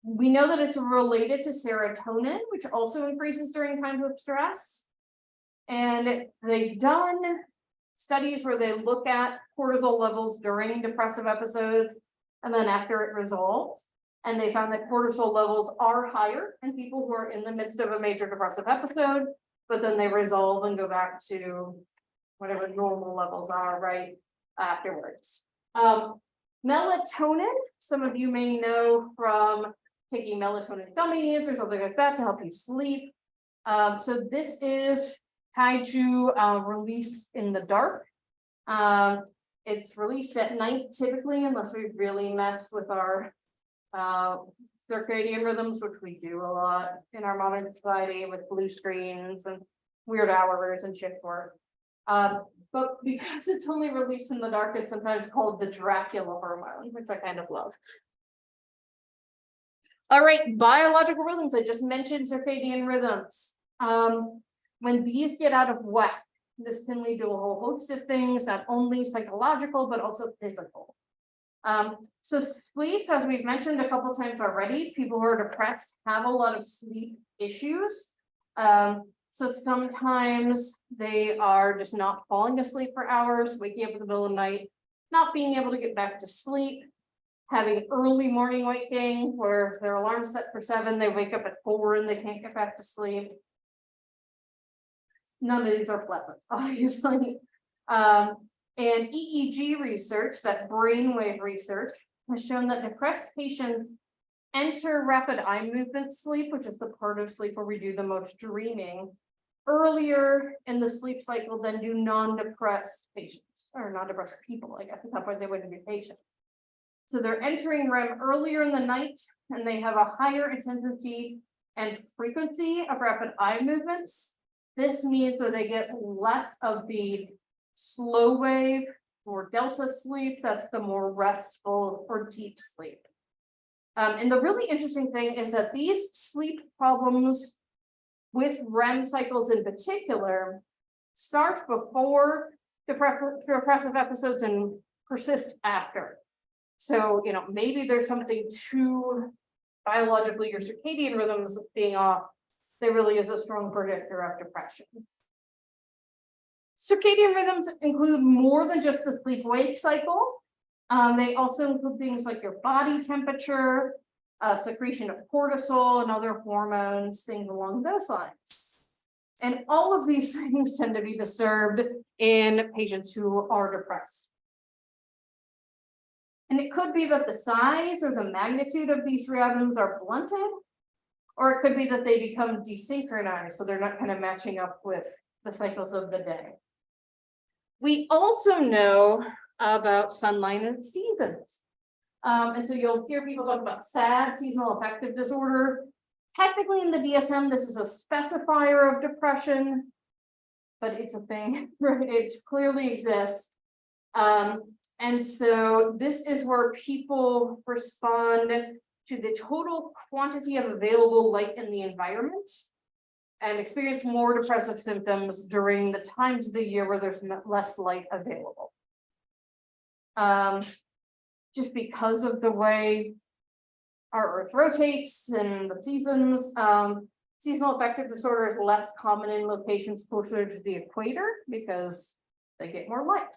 We know that it's related to serotonin, which also increases during times of stress. And they've done studies where they look at cortisol levels during depressive episodes and then after it resolves. And they found that cortisol levels are higher in people who are in the midst of a major depressive episode, but then they resolve and go back to whatever normal levels are right afterwards. Melatonin, some of you may know from taking melatonin gummies or something like that to help you sleep. So this is tied to release in the dark. It's released at night typically, unless we really mess with our circadian rhythms, which we do a lot in our modern society with blue screens and weird hours and shift work. But because it's only released in the dark, it's sometimes called the Dracula hormone, which I kind of love. All right, biological rhythms. I just mentioned circadian rhythms. When these get out of whack, this can lead to a whole host of things, not only psychological, but also physical. So sleep, as we've mentioned a couple times already, people who are depressed have a lot of sleep issues. So sometimes they are just not falling asleep for hours, waking up in the middle of the night, not being able to get back to sleep, having early morning waking where their alarm's set for 7, they wake up at 4 and they can't get back to sleep. None of these are pleasant, obviously. And EEG research, that brainwave research, has shown that depressed patients enter rapid eye movement sleep, which is the part of sleep where we do the most dreaming, earlier in the sleep cycle than do non-depressed patients, or non-depressed people, I guess, at that point they wouldn't be patients. So they're entering REM earlier in the night, and they have a higher intensity and frequency of rapid eye movements. This means that they get less of the slow wave or delta sleep, that's the more restful or deep sleep. And the really interesting thing is that these sleep problems with REM cycles in particular start before depressive episodes and persist after. So, maybe there's something to biologically your circadian rhythms being off. There really is a strong predictor of depression. Circadian rhythms include more than just the sleep-wake cycle. They also include things like your body temperature, secretion of cortisol and other hormones, things along those lines. And all of these things tend to be disturbed in patients who are depressed. And it could be that the size or the magnitude of these rhythms are blunted, or it could be that they become desynchronized, so they're not kind of matching up with the cycles of the day. We also know about sunlight and seasons. And so you'll hear people talk about SAD, seasonal affective disorder. Technically in the DSM, this is a specifier of depression, but it's a thing, right? It clearly exists. And so this is where people respond to the total quantity of available light in the environment and experience more depressive symptoms during the times of the year where there's less light available. Just because of the way our Earth rotates and the seasons, seasonal affective disorder is less common in locations closer to the equator because they get more light.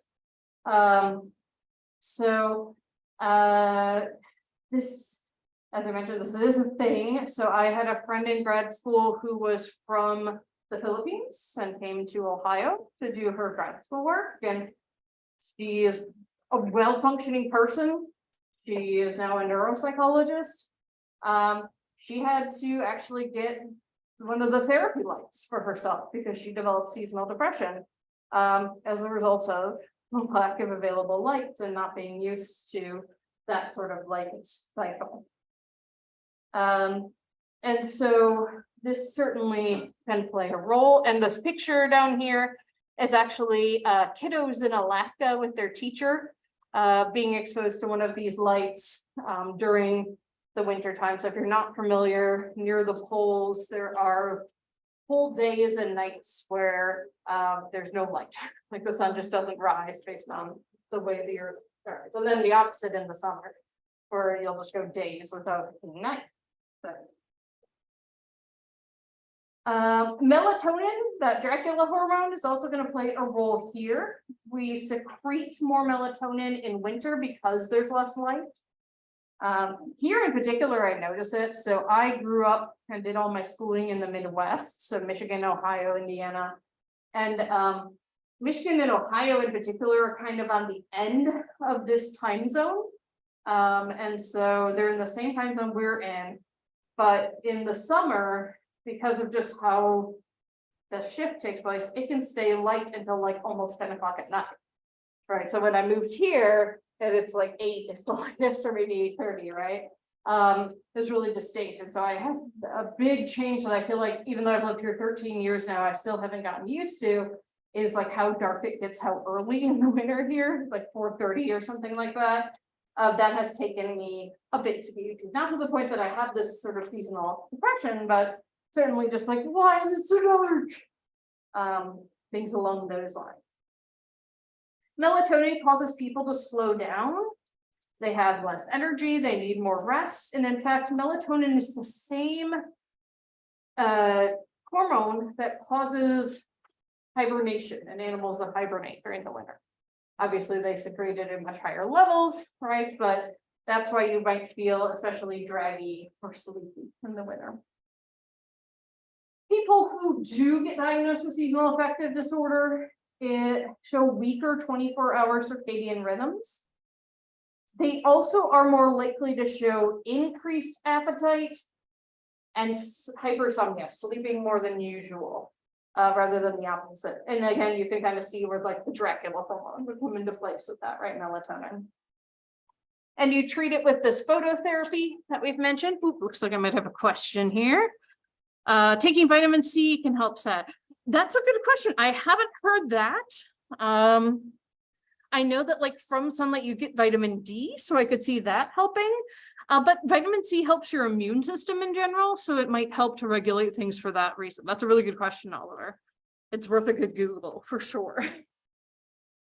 This, as I mentioned, this is a thing. So I had a friend in grad school who was from the Philippines and came to Ohio to do her grad school work. And she is a well-functioning person. She is now a neuropsychologist. She had to actually get one of the therapy lights for herself because she developed seasonal depression as a result of the lack of available lights and not being used to that sort of light cycle. And so this certainly can play a role. And this picture down here is actually kiddos in Alaska with their teacher being exposed to one of these lights during the winter time. So if you're not familiar, near the poles, there are whole days and nights where there's no light, like the sun just doesn't rise based on the way the earth turns. And then the opposite in the summer, where you'll just go days without any night. Melatonin, that Dracula hormone, is also going to play a role here. We secrete more melatonin in winter because there's less light. Here in particular, I notice it. So I grew up and did all my schooling in the Midwest, so Michigan, Ohio, Indiana, and Michigan and Ohio in particular are kind of on the end of this time zone. And so they're in the same time zone we're in, but in the summer, because of just how the shift takes place, it can stay light until like almost 10 o'clock at night. Right, so when I moved here, and it's like 8 is the latest, or maybe 8:30, right? It's really distinct. And so I have a big change that I feel like, even though I've lived here 13 years now, I still haven't gotten used to, is like how dark it gets, how early in the winter here, like 4:30 or something like that. That has taken me a bit to be used to, not to the point that I have this sort of seasonal depression, but certainly just like, why is it so dark? Things along those lines. Melatonin causes people to slow down. They have less energy, they need more rest. And in fact, melatonin is the same hormone that causes hibernation in animals that hibernate during the winter. Obviously, they secrete it in much higher levels, right? But that's why you might feel especially draggy or sleepy in the winter. People who do get diagnosed with seasonal affective disorder show weaker 24-hour circadian rhythms. They also are more likely to show increased appetite and hypersomnia, sleeping more than usual, rather than the opposite. And again, you can kind of see where like the Dracula hormone would come into place with that, right? Melatonin. And you treat it with this phototherapy that we've mentioned. Ooh, looks like I might have a question here. Taking vitamin C can help that. That's a good question. I haven't heard that. I know that like from sunlight you get vitamin D, so I could see that helping. But vitamin C helps your immune system in general, so it might help to regulate things for that reason. That's a really good question, Oliver. It's worth a good Google for sure.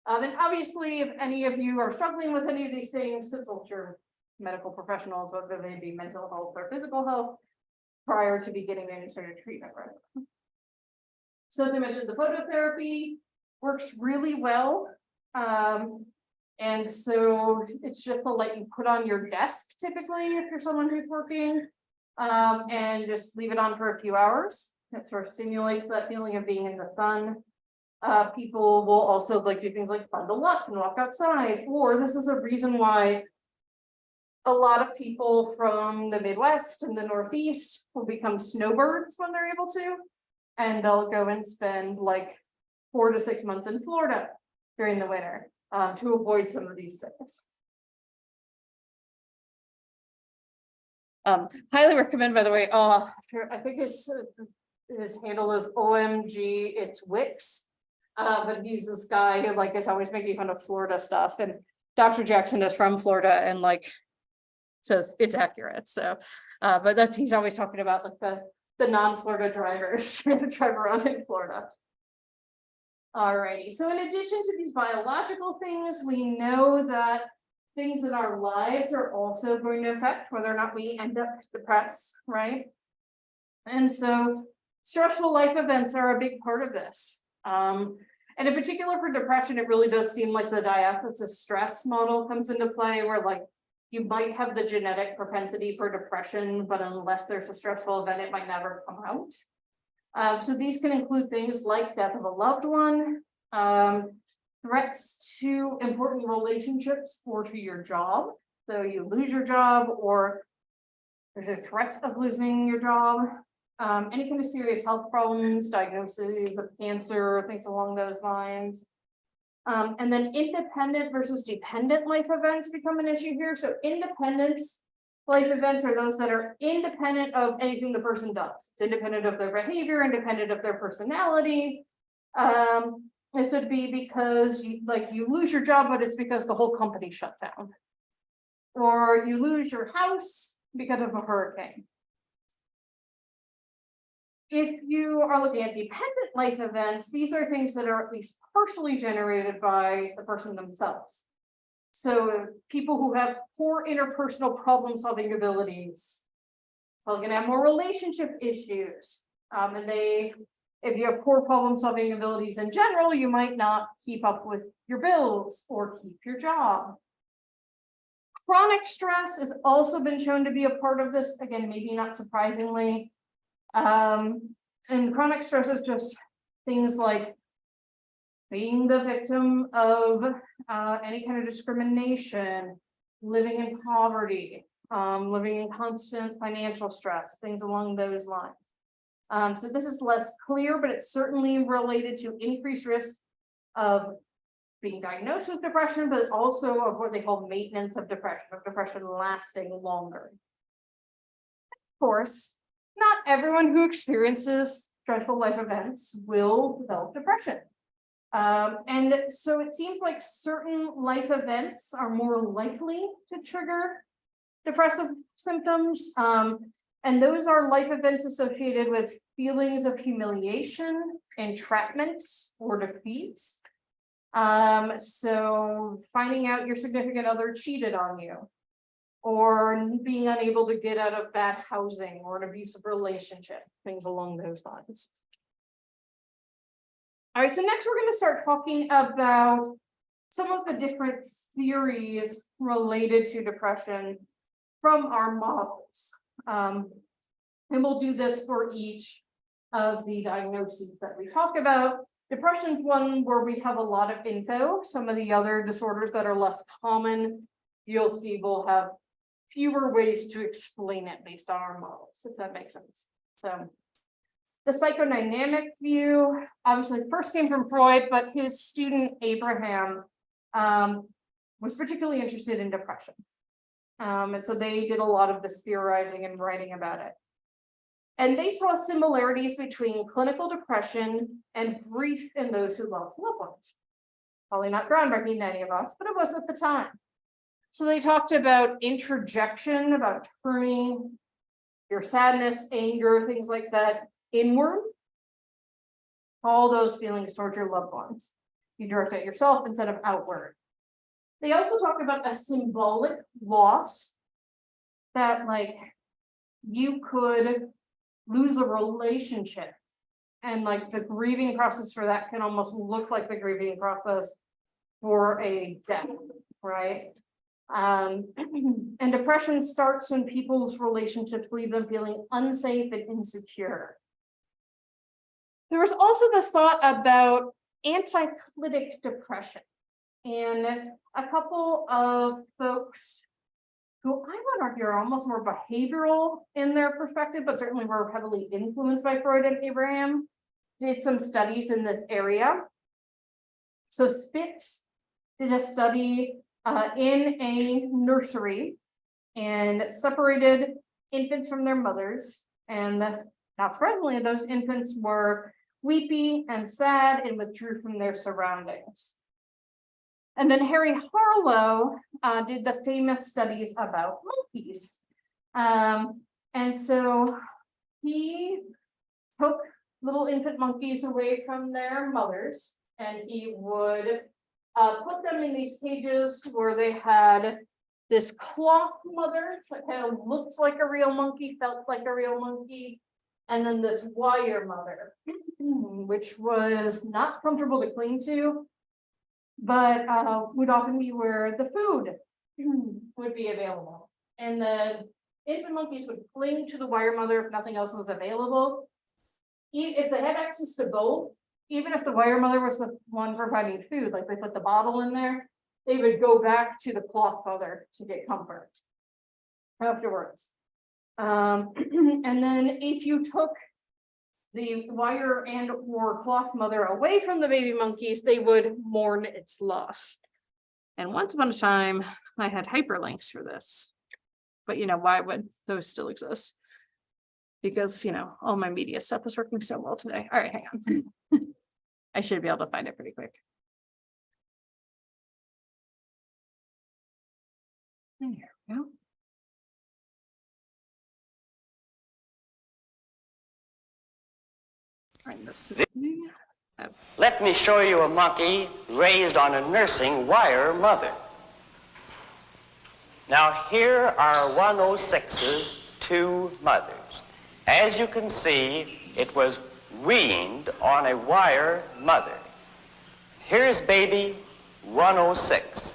And obviously, if any of you are struggling with any of these things, consult your medical professionals, whether they be mental health or physical health, prior to beginning any sort of treatment. Right? So as I mentioned, the phototherapy works really well. And so it's just the light you put on your desk typically if you're someone who's working, and just leave it on for a few hours. It sort of simulates that feeling of being in the sun. People will also like do things like bundle up and walk outside, or this is a reason why a lot of people from the Midwest and the Northeast will become snowbirds when they're able to, and they'll go and spend like 4 to 6 months in Florida during the winter to avoid some of these things. Highly recommend, by the way. I think his handle is OMG, it's Wix. But he's this guy who like is always making fun of Florida stuff, and Dr. Jackson is from Florida and like says it's accurate. So but he's always talking about like the non-Florida drivers trying to drive around in Florida. Alrighty, so in addition to these biological things, we know that things in our lives are also going to affect whether or not we end up depressed, right? And so stressful life events are a big part of this. And in particular for depression, it really does seem like the diathesis stress model comes into play, where like you might have the genetic propensity for depression, but unless there's a stressful event, it might never come out. So these can include things like death of a loved one, threats to important relationships or to your job. So you lose your job or there's a threat of losing your job. Any kind of serious health problems, diagnoses of cancer, things along those lines. And then independent versus dependent life events become an issue here. So independent life events are those that are independent of anything the person does. It's independent of their behavior, independent of their personality. This would be because you lose your job, but it's because the whole company shut down. Or you lose your house because of a hurricane. If you are looking at dependent life events, these are things that are at least partially generated by the person themselves. So people who have poor interpersonal problem solving abilities, are going to have more relationship issues. And if you have poor problem solving abilities in general, you might not keep up with your bills or keep your job. Chronic stress has also been shown to be a part of this, again, maybe not surprisingly. And chronic stress is just things like being the victim of any kind of discrimination, living in poverty, living in constant financial stress, things along those lines. So this is less clear, but it's certainly related to increased risk of being diagnosed with depression, but also of what they call maintenance of depression lasting longer. Of course, not everyone who experiences stressful life events will develop depression. And so it seems like certain life events are more likely to trigger depressive symptoms. And those are life events associated with feelings of humiliation, entrapment, or defeat. So finding out your significant other cheated on you, or being unable to get out of bad housing or an abusive relationship, things along those lines. All right, so next we're going to start talking about some of the different theories related to depression from our models. And we'll do this for each of the diagnoses that we talk about. Depression's one where we have a lot of info. Some of the other disorders that are less common, you'll see will have fewer ways to explain it based on our models, if that makes sense. So the psychodynamic view obviously first came from Freud, but his student Abraham was particularly interested in depression. And so they did a lot of this theorizing and writing about it. And they saw similarities between clinical depression and grief in those who lost loved ones. Probably not groundbreaking to any of us, but it was at the time. So they talked about introjection, about turning your sadness, anger, things like that inward. All those feelings towards your loved ones. You direct at yourself instead of outward. They also talked about a symbolic loss that you could lose a relationship, and the grieving process for that can almost look like the grieving process for a death, right? And depression starts when people's relationships leave them feeling unsafe and insecure. There was also this thought about anticlitic depression, and a couple of folks who I would argue are almost more behavioral in their perspective, but certainly were heavily influenced by Freud and Abraham, did some studies in this area. So Spitz did a study in a nursery and separated infants from their mothers. And not surprisingly, those infants were weepy and sad and withdrew from their surroundings. And then Harry Harlow did the famous studies about monkeys. And so he took little infant monkeys away from their mothers, and he would put them in these cages where they had this cloth mother that kind of looks like a real monkey, felt like a real monkey, and then this wire mother, which was not comfortable to cling to, but would often be where the food would be available. And the infant monkeys would cling to the wire mother if nothing else was available. if they had access to both, even if the wire mother was the one providing food, like they put the bottle in there, they would go back to the cloth mother to get comfort afterwards. And then if you took the wire and or cloth mother away from the baby monkeys, they would mourn its loss. And once upon a time, I had hyperlinks for this. But you know, why would those still exist? Because, you know, all my media stuff is working so well today. All right, hang on. I should be able to find it pretty quick. There we go. Find this. Let me show you a monkey raised on a nursing wire mother. Now here are 106's two mothers. As you can see, it was weaned on a wire mother. Here's baby 106.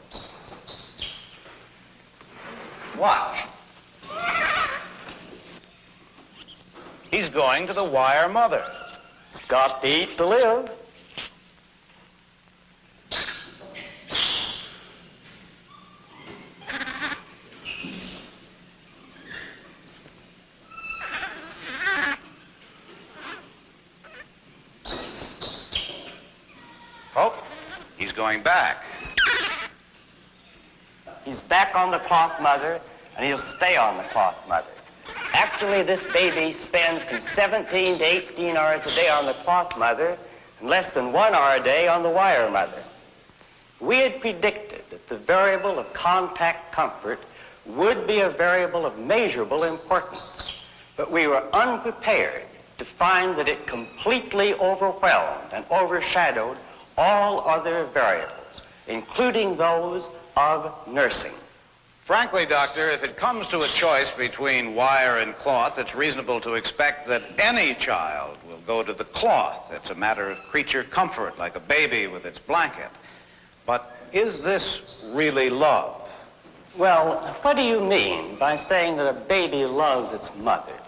Watch. He's going to the wire mother. It's got to eat to live. Oh, he's going back. He's back on the cloth mother, and he'll stay on the cloth mother. Actually, this baby spends from 17 to 18 hours a day on the cloth mother and less than 1 hour a day on the wire mother. We had predicted that the variable of contact comfort would be a variable of measurable importance, but we were unprepared to find that it completely overwhelmed and overshadowed all other variables, including those of nursing. Frankly, Doctor, if it comes to a choice between wire and cloth, it's reasonable to expect that any child will go to the cloth. It's a matter of creature comfort, like a baby with its blanket. But is this really love? Well, what do you mean by saying that a baby loves its mother?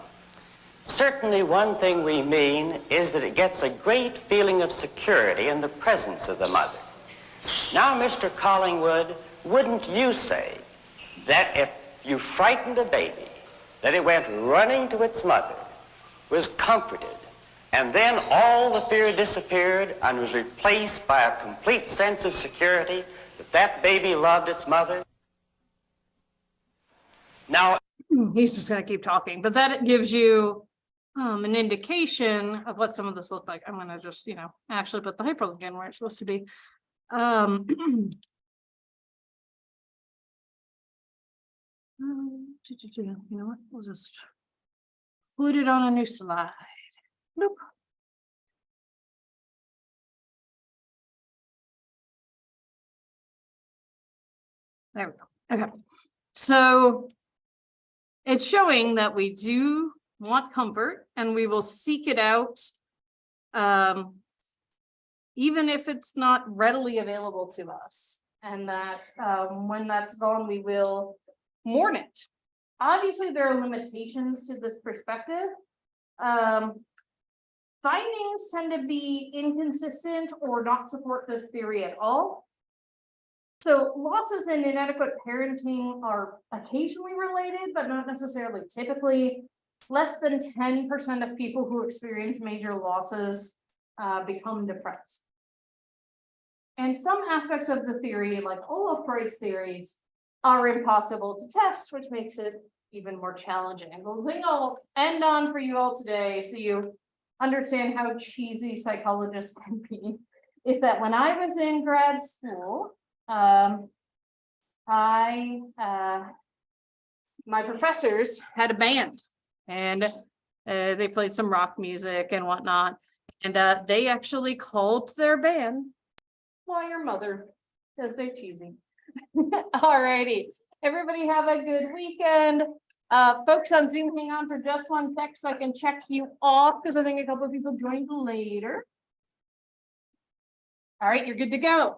Certainly one thing we mean is that it gets a great feeling of security in the presence of the mother. Now, Mr. Collingwood, wouldn't you say that if you frightened a baby, that it went running to its mother, was comforted, and then all the fear disappeared and was replaced by a complete sense of security that that baby loved its mother? Now, He's just gonna keep talking, but that gives you an indication of what some of this looked like. I'm gonna just, you know, actually put the hyperlink in where it's supposed to be. You know what? We'll just put it on a new slide. Nope. There we go. Okay. So it's showing that we do want comfort and we will seek it out. Even if it's not readily available to us, and that when that's gone, we will mourn it. Obviously, there are limitations to this perspective. Findings tend to be inconsistent or not support this theory at all. So losses and inadequate parenting are occasionally related, but not necessarily typically. Less than 10% of people who experience major losses become depressed. And some aspects of the theory, like all of Freud's theories, are impossible to test, which makes it even more challenging. And the thing I'll end on for you all today, so you understand how cheesy psychologists can be, is that when I was in grad school, my professors had a band, and they played some rock music and whatnot. And they actually called their band Wire Mother, because they're cheesy. Alrighty, everybody have a good weekend. Folks on Zoom, hang on for just one sec so I can check you off, because I think a couple of people joined later. All right, you're good to go.